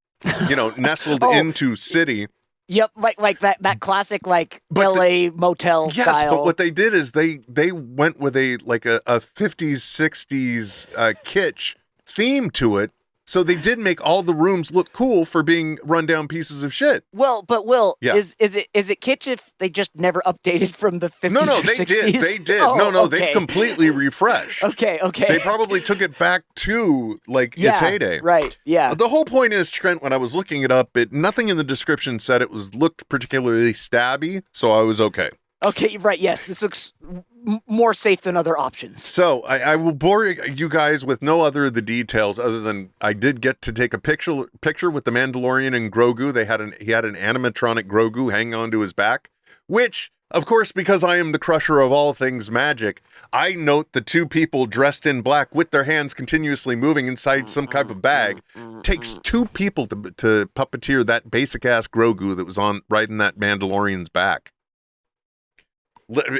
nestled into city. Yep, like that classic LA motel style. Yes, but what they did is they went with a 50s, 60s kitsch theme to it. So they did make all the rooms look cool for being rundown pieces of shit. Well, but is it kitsch if they just never updated from the 50s? No, or they 60s? did. They did. Oh, No, okay. they completely refreshed. Okay. They probably took it back to its heyday. Right. Yeah. The whole point is, Trent, when I was looking it up, nothing in the description said it looked particularly stabby, so I was okay. Okay, right. Yes, this looks more safe than other options. So I will bore you guys with no other of the details other than I did get to take a picture with the Mandalorian and Grogu. He had an animatronic Grogu hanging onto his back, which, of course, because I am the crusher of all things magic, I note the two people dressed in black with their hands continuously moving inside some type of bag. Takes two people to puppeteer that basic ass Grogu that was on riding that Mandalorian's back.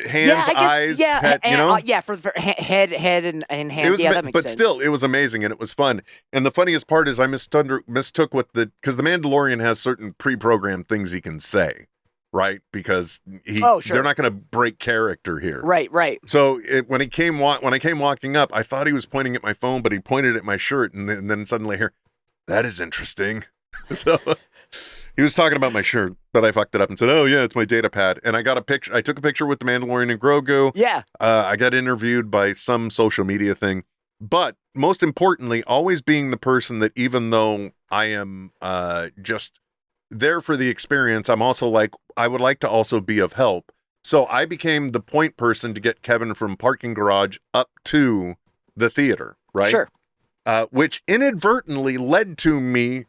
Hands, eyes, head, you know? For head and hand. That makes but sense. Still, it was amazing and it was fun. And the funniest part is I mistook what because the Mandalorian has certain pre-programmed things he can say, right? Because they're not going to break character here. Right. So when I came walking up, I thought he was pointing at my phone, but he pointed at my shirt, and then suddenly here, that is interesting. So. He was talking about my shirt, but I fucked it up and said, "Oh yeah, it's my data pad." And I got a picture. I took a picture with the Mandalorian and Grogu. Yeah. I got interviewed by some social media thing, but most importantly, always being the person that even though I am just there for the experience, I'm also like I would like to also be of help. So I became the point person to get Kevin from parking garage up to the theater, right? Sure. Which inadvertently led to me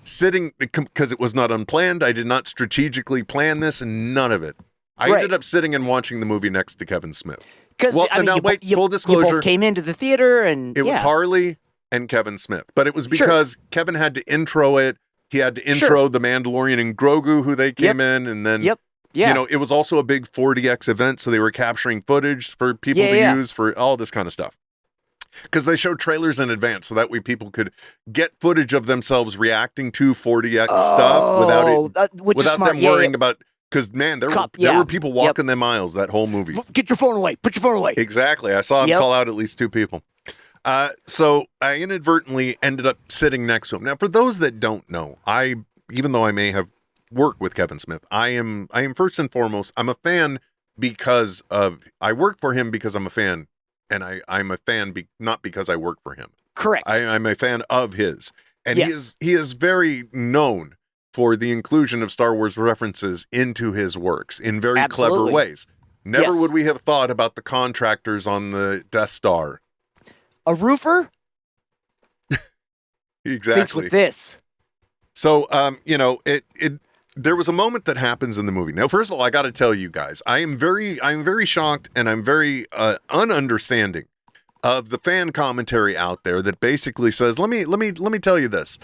sitting, because it was not unplanned. I did not strategically plan this, and none of it. I ended up sitting and watching the movie next to Kevin Smith. Because full disclosure, you both came into the theater, and it was Harley and Kevin Smith, but it was because Kevin had to intro it. He had to intro the Mandalorian and Grogu, who they came in, and then it was also a big 4DX event, so they were capturing footage for people to use for all this kind of stuff. Because they showed trailers in advance, so that way people could get footage of themselves reacting to 4DX stuff without them worrying about. Because man, there were people walking them miles that whole movie. Get your phone away! Put your phone away! Exactly, I saw him call out at least two people. So I inadvertently ended up sitting next to him. Now, for those that don't know, even though I may have worked with Kevin Smith, I am first and foremost, I'm a fan because I work for him because I'm a fan. And I'm a fan not because I work for him. Correct. I'm a fan of his. And he is very known for the inclusion of Star Wars references into his works in very clever ways. Never would we have thought about the contractors on the Death Star. A roofer? Exactly. Thinks with this. So, there was a moment that happens in the movie. Now, first of all, I got to tell you guys, I'm very shocked and I'm very ununderstanding of the fan commentary out there that basically says, let me tell you this.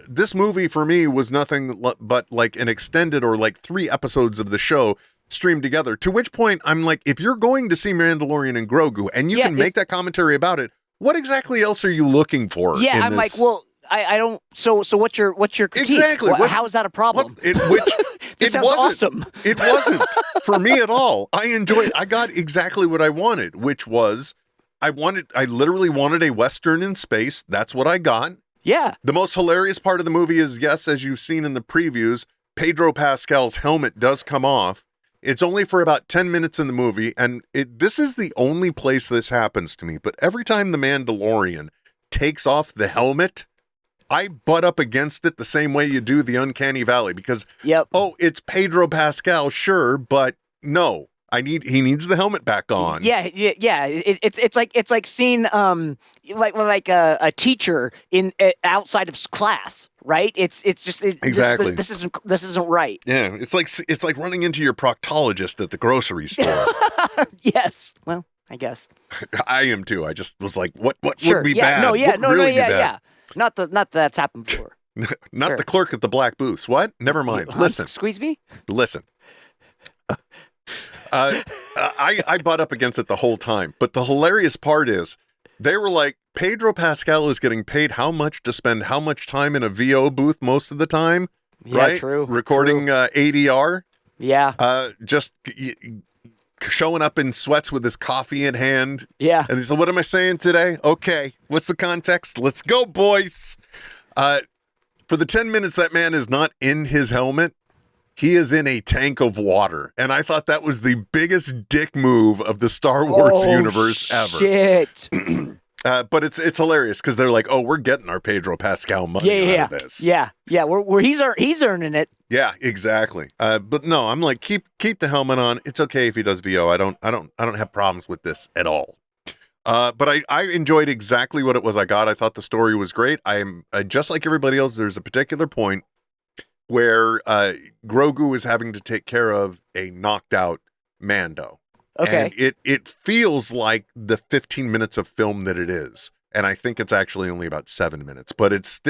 This movie for me was nothing but like an extended or like 3 episodes of the show streamed together. To which point I'm like, if you're going to see Mandalorian and Grogu and you can make that commentary about it, what exactly else are you looking for? Yeah, I'm like, well, I don't. So what's your critique? Exactly. How is that a problem? It sounds wasn't. awesome. It wasn't for me at all. I enjoyed. I got exactly what I wanted, which was I literally wanted a Western in space. That's what I got. Yeah. The most hilarious part of the movie is, yes, as you've seen in the previews, Pedro Pascal's helmet does come off. It's only for about 10 minutes in the movie, and this is the only place this happens to me. But every time the Mandalorian takes off the helmet, I butt up against it the same way you do the Uncanny Valley because, it's Pedro Pascal, sure, but no, he needs the helmet back on. Yeah. It's like seeing like a teacher outside of class, right? It's just exactly this isn't right. Yeah, it's like running into your proctologist at the grocery store. Yes, well, I guess I am too. I just was like, what would be bad? Bad? Not that's happened before. Not the clerk at the black booths. What? Never mind. Listen. Squeeze me? Listen. I butt up against it the whole time. But the hilarious part is they were like, Pedro Pascal is getting paid how much to spend how much time in a VO booth most of the time? Yeah, right? True. Recording ADR? Yeah. Just showing up in sweats with his coffee in hand. Yeah. And he said, what am I saying today? Okay. What's the context? Let's go, boys. For the 10 minutes that man is not in his helmet, he is in a tank of water. And I thought that was the biggest dick move of the Star Wars universe ever. Shit. But it's hilarious because they're like, oh, we're getting our Pedro Pascal money out of this. Yeah. We're he's earning it. Yeah, exactly. But no, I'm like, keep the helmet on. It's okay if he does VO. I don't have problems with this at all. But I enjoyed exactly what it was I got. I thought the story was great. I'm just like everybody else. There's a particular point where Grogu is having to take care of a knocked out Mando. Okay. And it feels like the 15 minutes of film that it is. And I think it's actually only about 7 minutes, but it's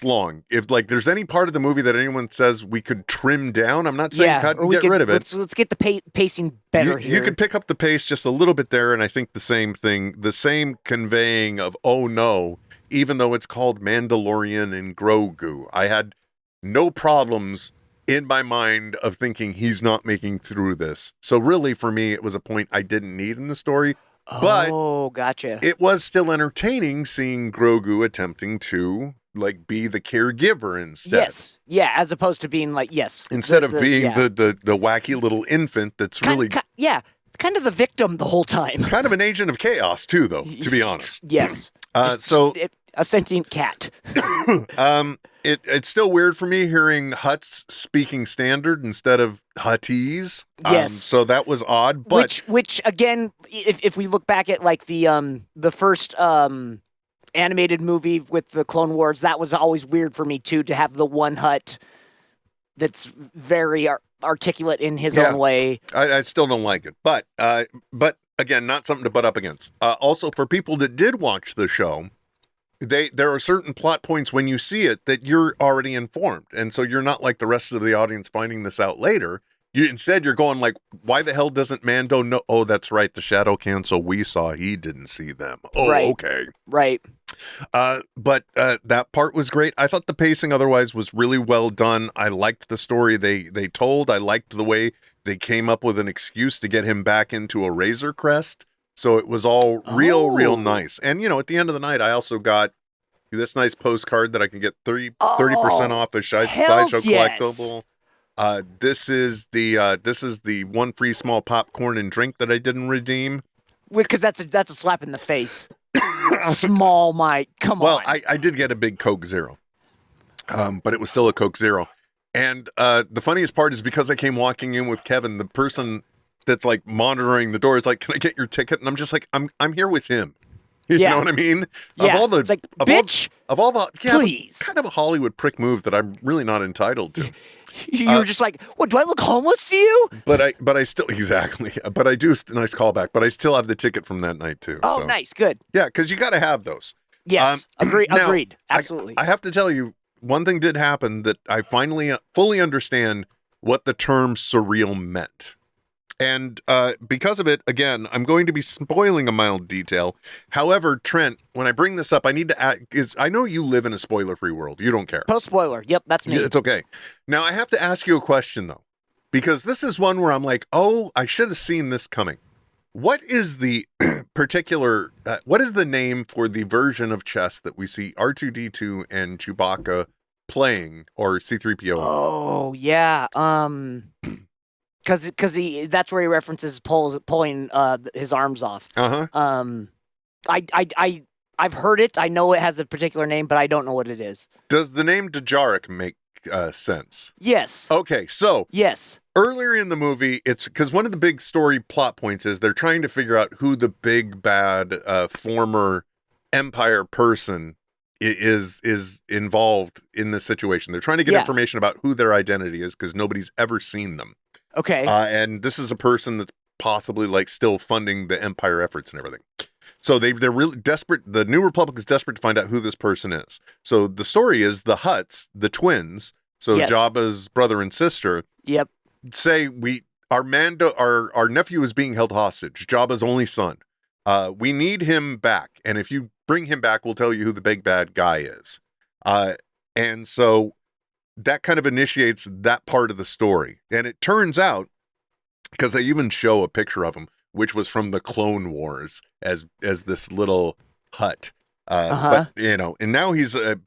long. If like there's any part of the movie that anyone says we could trim down, I'm not saying cut and get rid of it. Let's get the pacing better here. You could pick up the pace just a little bit there, and I think the same thing, the same conveying of, oh no, even though it's called Mandalorian and Grogu, I had no problems in my mind of thinking he's not making through this. So really, for me, it was a point I didn't need in the story. But gotcha. It was still entertaining seeing Grogu attempting to like be the caregiver instead. Yes. Yeah, as opposed to being like, instead of being the wacky little infant that's kind of the victim the whole time. Kind of an agent of chaos too, though, to be honest. Yes. A sentient cat. It's still weird for me hearing Hutts speaking standard instead of Hutties. Yes. So that was odd, but which again, if we look back at like the first animated movie with the Clone Wars, that was always weird for me too, to have the one Hutt that's very articulate in his own way. I still don't like it, but again, not something to butt up against. Also, for people that did watch the show, there are certain plot points when you see it that you're already informed, and so you're not like the rest of the audience finding this out later. Instead, you're going like, why the hell doesn't Mando know? Oh, that's right, the shadow cancel we saw, he didn't see them. Oh, right. Okay. Right. But that part was great. I thought the pacing otherwise was really well done. I liked the story they told. I liked the way they came up with an excuse to get him back into a Razor Crest. So it was all real nice. And, at the end of the night, I also got this nice postcard that I can get 30% off a Sideshow collectible. This is the one free small popcorn and drink that I didn't redeem. Because that's a slap in the face. Small Mike, come on. Well, I did get a big Coke Zero, but it was still a Coke Zero. And the funniest part is because I came walking in with Kevin, the person that's like monitoring the door is like, "Can I get your ticket?" And I'm just like, "I'm here with him." You know what I mean? Yeah. Of all the, it's like, bitch, please. Kind of a Hollywood prick move that I'm really not entitled to. You were just like, what, do I look homeless to you? But I still, exactly. But I do, nice callback, but I still have the ticket from that night too. Oh, so. Nice, good. Yeah, because you got to have those. Yes, agreed, absolutely. I have to tell you, one thing did happen that I finally fully understand what the term surreal meant. And because of it, again, I'm going to be spoiling a mild detail. However, Trent, when I bring this up, I need to add, because I know you live in a spoiler-free world. You don't care. Post-spoiler. Yep, that's me. Yeah, it's okay. Now, I have to ask you a question, though, because this is one where I'm like, oh, I should have seen this coming. What is the what is the name for the version of chess that we see R2-D2 and Chewbacca playing, or C-3PO? Oh, yeah. Because that's where he references pulling his arms off. I've heard it. I know it has a particular name, but I don't know what it is. Does the name Dejarik make sense? Yes. Okay, so yes. Earlier in the movie, it's because one of the big story plot points is they're trying to figure out who the big bad former Empire person is involved in this situation. They're trying to get information about who their identity is because nobody's ever seen them. Okay. And this is a person that's possibly like still funding the Empire efforts and everything. So they're really desperate. The New Republic is desperate to find out who this person is. So the story is the Hutts, the twins, so Jabba's brother and sister. Yep. Say our nephew is being held hostage, Jabba's only son. We need him back. And if you bring him back, we'll tell you who the big bad guy is. And so that kind of initiates that part of the story. And it turns out, because they even show a picture of him, which was from the Clone Wars as this little Hutt. But, and now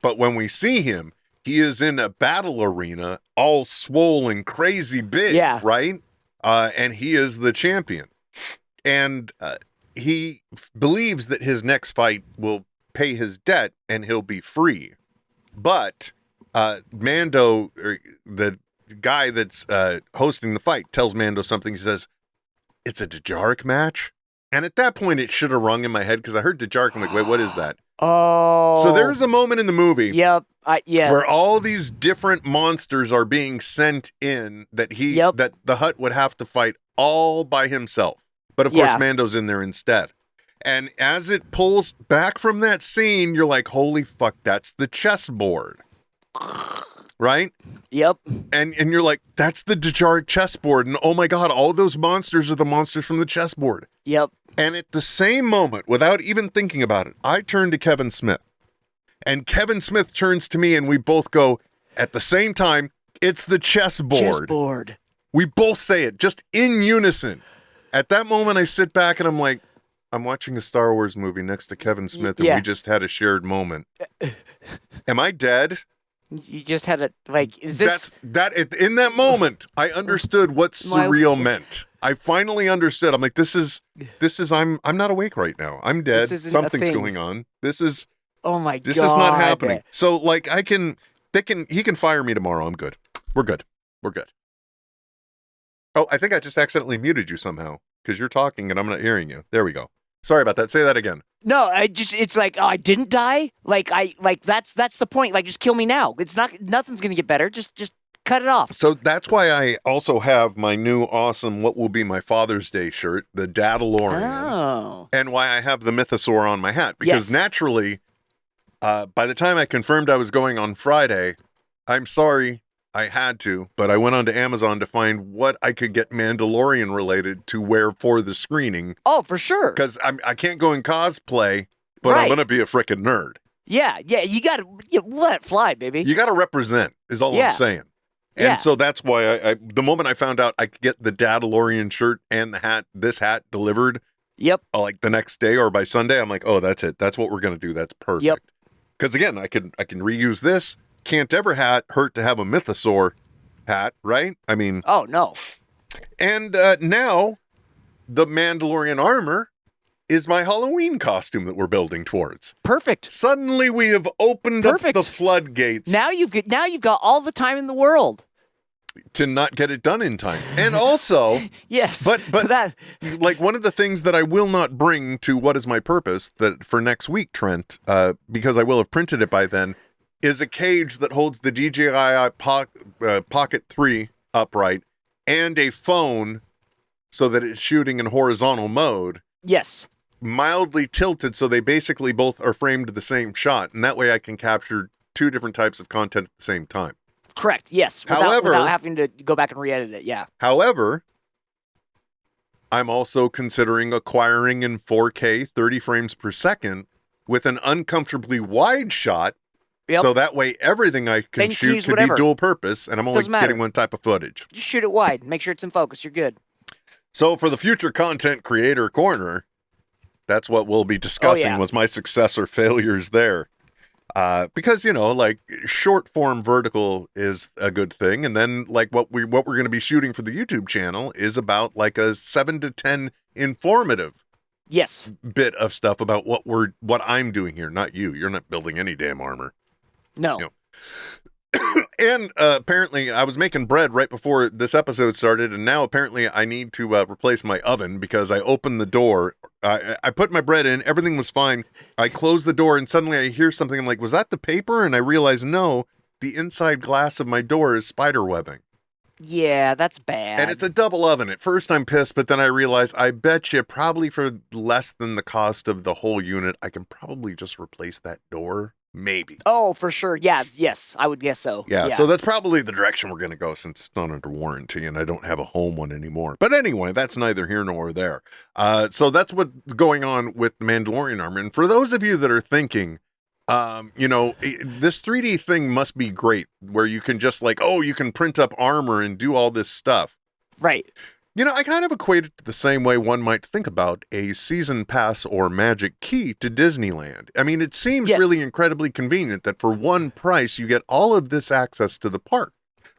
but when we see him, he is in a battle arena, all swollen, crazy big, right? And he is the champion. And believes that his next fight will pay his debt and he'll be free. But Mando, or the guy that's hosting the fight, tells Mando something. He says, "It's a Dajaric match." And at that point, it should have rung in my head because I heard Dajaric. I'm like, wait, what is that? Oh. So there's a moment in the movie where all these different monsters are being sent in that that the Hutt would have to fight all by himself. But of course, Mando's in there instead. And as it pulls back from that scene, you're like, holy fuck, that's the chessboard. Right? Yep. And you're like, that's the Dajaric chessboard. And oh my God, all those monsters are the monsters from the chessboard. Yep. And at the same moment, without even thinking about it, I turn to Kevin Smith. And Kevin Smith turns to me and we both go, at the same time, it's the chessboard. Chessboard. We both say it, just in unison. At that moment, I sit back and I'm like, I'm watching a Star Wars movie next to Kevin Smith and we just had a shared moment. Am I dead? You just had is this... In that moment, I understood what surreal meant. I finally understood. I'm like, this is, I'm not awake right now. I'm dead. Something's going on. Oh my God. This is not happening. So like he can fire me tomorrow. I'm good. We're good. Oh, I think I just accidentally muted you somehow because you're talking and I'm not hearing you. There we go. Sorry about that. Say that again. No, it's like, I didn't die. That's the point. Like, just kill me now. Nothing's going to get better. Just cut it off. So that's why I also have my new awesome, what will be my Father's Day shirt, the Dadalorian. Oh. And why I have the Mythosaur on my hat. Because naturally, by the time I confirmed I was going on Friday, I'm sorry, I had to, but I went onto Amazon to find what I could get Mandalorian related to wear for the screening. Oh, for sure. Because I can't go in cosplay, but I'm going to be a freaking nerd. Yeah, you got to let it fly, baby. You got to represent, is all I'm saying. And so that's why I the moment I found out I could get the Dadalorian shirt and this hat delivered, like the next day or by Sunday, I'm like, oh, that's it. That's what we're going to do. That's perfect. Because again, I can reuse this. Can't ever hurt to have a Mythosaur hat, right? I mean... Oh, no. And now, the Mandalorian armor is my Halloween costume that we're building towards. Perfect. Suddenly we have opened up the floodgates. Now you've got all the time in the world. To not get it done in time. And also... yes. But that... like, one of the things that I will not bring to What Is My Purpose that for next week, Trent, because I will have printed it by then, is a cage that holds the DJI Pocket 3 upright and a phone so that it's shooting in horizontal mode. Yes. Mildly tilted so they basically both are framed the same shot. And that way I can capture two different types of content at the same time. Correct. Yes. Without having to go back and re-edit it. Yeah. However, I'm also considering acquiring in 4K 30 frames per second with an uncomfortably wide shot. Yep. So that way, everything I can shoot can be dual purpose, and I'm only getting one type of footage. Just shoot it wide. Make sure it's in focus. You're good. So for the future content creator corner, that's what we'll be discussing was my success or failures there. Because, like short form vertical is a good thing. And then like what we're going to be shooting for the YouTube channel is about like a 7 to 10 informative bit of stuff about what I'm doing here. Not you. You're not building any damn armor. No. And apparently I was making bread right before this episode started, and now apparently I need to replace my oven because I opened the door. I put my bread in, everything was fine. I closed the door, and suddenly I hear something. I'm like, was that the paper? And I realize, no, the inside glass of my door is spider webbing. Yeah, that's bad. And it's a double oven. At first I'm pissed, but then I realize I bet you probably for less than the cost of the whole unit, I can probably just replace that door. Maybe. Oh, for sure. Yeah. Yes. I would guess so. Yeah. So that's probably the direction we're going to go since it's not under warranty and I don't have a home one anymore. But anyway, that's neither here nor there. So that's what's going on with the Mandalorian armor. And for those of you that are thinking, this 3D thing must be great where you can just you can print up armor and do all this stuff. Right. I kind of equate it to the same way one might think about a season pass or magic key to Disneyland. I mean, it seems really incredibly convenient that for one price, you get all of this access to the park.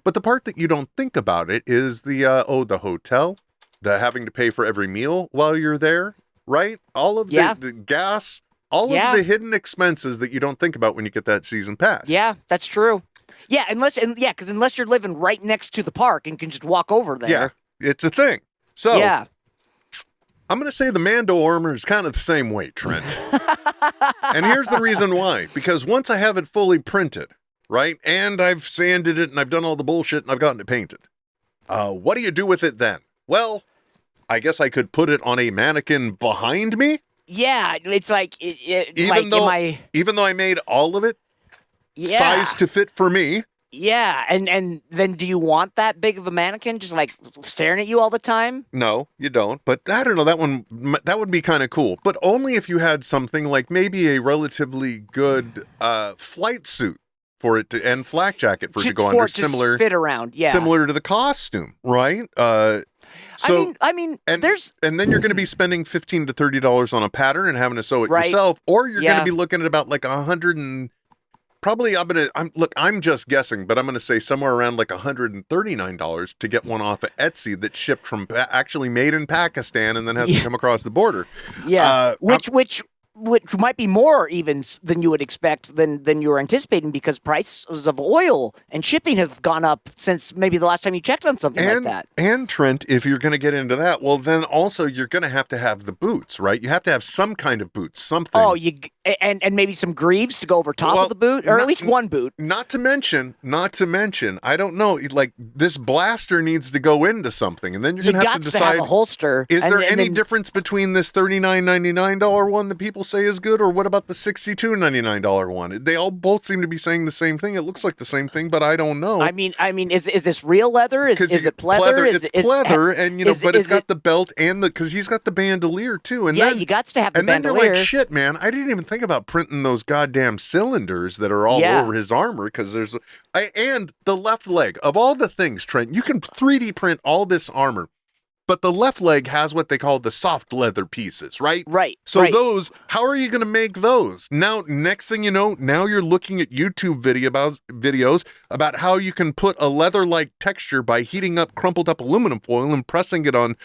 But the part that you don't think about it is the hotel, the having to pay for every meal while you're there, right? All of the gas, all of the hidden expenses that you don't think about when you get that season pass. Yeah, that's true. Yeah, because unless you're living right next to the park and can just walk over there. Yeah, it's a thing. So yeah. I'm going to say the Mando armor is kind of the same way, Trent. And here's the reason why. Because once I have it fully printed, right, and I've sanded it and I've done all the bullshit and I've gotten it painted, what do you do with it then? Well, I guess I could put it on a mannequin behind me. Yeah, it's like even though I made all of it size to fit for me. Yeah, and then do you want that big of a mannequin just like staring at you all the time? No, you don't. But I don't know, that would be kind of cool. But only if you had something like maybe a relatively good flight suit for it to, and flak jacket for it to go under, similar fit around, similar to the costume, right? So I mean, and then you're going to be spending $15 to $30 on a pattern and having to sew it right. yourself, or you're going to be looking at about like I'm just guessing, but I'm going to say somewhere around like $139 to get one off of Etsy that's shipped from actually made in Pakistan and then has to come across the border. Yeah, which might be more even than you would expect than you were anticipating, because prices of oil and shipping have gone up since maybe the last time you checked on something like that. And Trent, if you're going to get into that, well, then also you're going to have the boots, right? You have to have some kind of boots, something. Oh, and maybe some greaves to go over top of the boot, or at least one boot. Not to mention, I don't know, like this blaster needs to go into something, and then you're going to have to decide. Have a holster. Is there any difference between this $39.99 one that people say is good, or what about the $62.99 one? They all both seem to be saying the same thing. It looks like the same thing, but I don't know. I mean, is this real leather? Is it pleather? It's pleather, and but it's got the belt and because he's got the bandolier too. And then you got to have the bandolier. And then you're like, shit, man, I didn't even think about printing those goddamn cylinders that are all over his armor, because and the left leg of all the things, Trent, you can 3D print all this armor. But the left leg has what they call the soft leather pieces, right? Right. So those, how are you going to make those? Now, next thing you know, now you're looking at YouTube videos about how you can put a leather-like texture by heating up crumpled up aluminum foil and pressing it on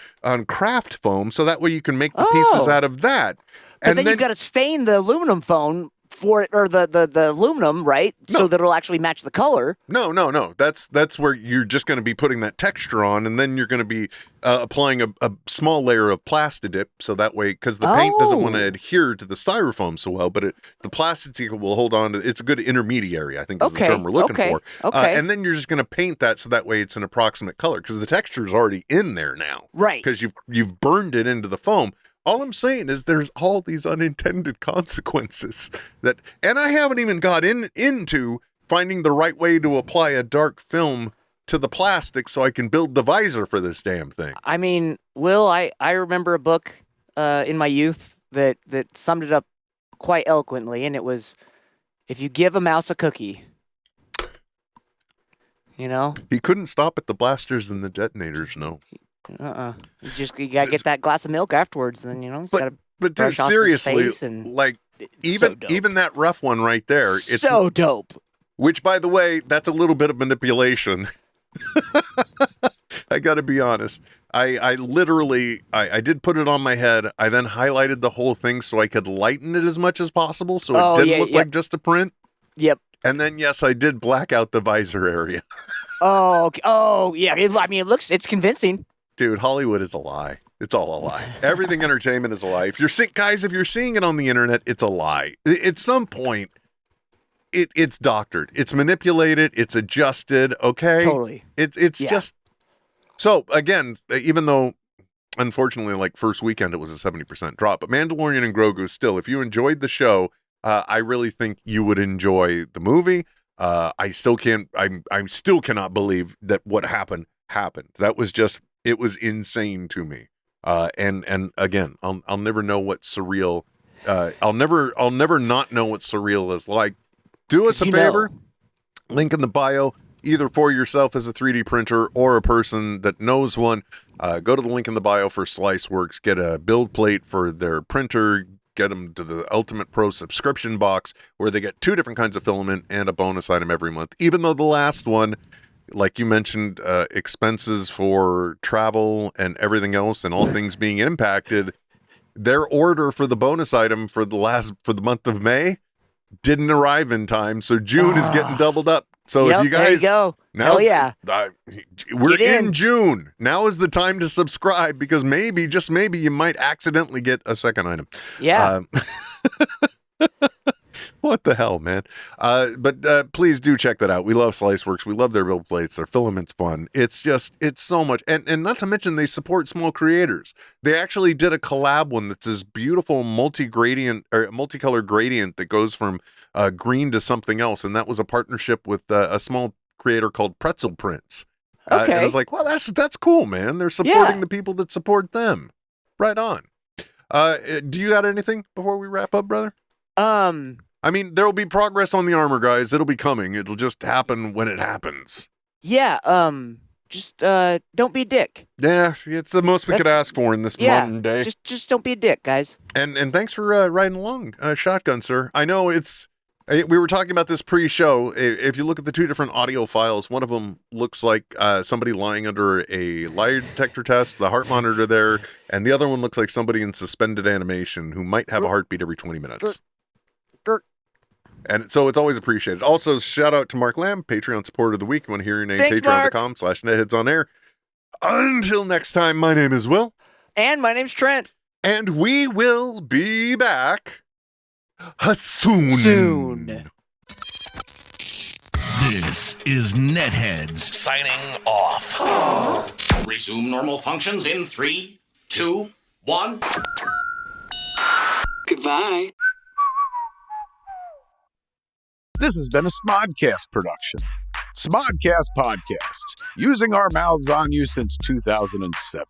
craft foam, so that way you can make the pieces out of that. But then you've got to stain the aluminum foam for it, or the aluminum, right? No. So that it'll actually match the color. No. That's where you're just going to be putting that texture on, and then you're going to be applying a small layer of Plastidip, so that way, because the paint doesn't want to adhere to the styrofoam so well, but the plastic will hold on to. It's a good intermediary, I think, is the term we're looking for. Okay. And then you're just going to paint that so that way it's an approximate color, because the texture is already in there now, right? Because you've burned it into the foam. All I'm saying is there's all these unintended consequences and I haven't even got into finding the right way to apply a dark film to the plastic so I can build the visor for this damn thing. I mean, Will, I remember a book in my youth that summed it up quite eloquently, and it was, if you give a mouse a cookie, you know? He couldn't stop at the blasters and the detonators, no. You gotta get that glass of milk afterwards, then, you know. But dude, seriously, like even that rough one right there, it's so dope. Which, by the way, that's a little bit of manipulation. I got to be honest. I literally did put it on my head. I then highlighted the whole thing so I could lighten it as much as possible, so it didn't look like just a print. Yep. And then yes, I did black out the visor area. Oh yeah. It's convincing. Dude, Hollywood is a lie. It's all a lie. Everything entertainment is a lie. If you're seeing it on the internet, it's a lie. At some point, it's doctored. It's manipulated. It's adjusted. Okay? Totally. It's just... So, again, even though, unfortunately, like first weekend, it was a 70% drop, but Mandalorian and Grogu still, if you enjoyed the show, I really think you would enjoy the movie. I still cannot believe that what happened. That was just... It was insane to me. And again, I'll never know what surreal. I'll never not know what surreal is like. Do us a favor. Link in the bio, either for yourself as a 3D printer or a person that knows one. Go to the link in the bio for Sliceworks. Get a build plate for their printer. Get them to the Ultimate Pro subscription box, where they get 2 different kinds of filament and a bonus item every month. Even though the last one, like you mentioned, expenses for travel and everything else and all things being impacted, their order for the bonus item for the month of May didn't arrive in time, so June is getting doubled up. So Yep, if you guys, there you go. Hell yeah. We're Get in in. June. Now is the time to subscribe because maybe, just maybe, you might accidentally get a second item. Yeah. What the hell, man? But please do check that out. We love Sliceworks. We love their build plates. Their filament's fun. It's so much. And not to mention they support small creators. They actually did a collab one that's this beautiful multicolor gradient that goes from green to something else. And that was a partnership with a small creator called Pretzel Prints. Okay. And I was like, well, that's cool, man. They're supporting the people that support them. Right on. Do you got anything before we wrap up, brother? I mean, there will be progress on the armor, guys. It'll be coming. It'll just happen when it happens. Yeah. Just don't be a dick. Yeah, it's the most we could ask for in this modern day. Just don't be a dick, guys. And thanks for riding along, Shotgun Sir. I know we were talking about this pre-show. If you look at the two different audio files, one of them looks like somebody lying under a lie detector test, the heart monitor there, and the other one looks like somebody in suspended animation who might have a heartbeat every 20 minutes. And so it's always appreciated. Also, shout out to Mark Lamb, Patreon supporter of the week. You want to hear your name? Patreon.com/netheads-on-air. Until next time, my name is Will. And my name's Trent. And we will be back soon. This is NetHeads signing off. Resume normal functions in 3, 2, 1. Goodbye. This has been a Smodcast production. Smodcast Podcast, using our mouths on you since 2007.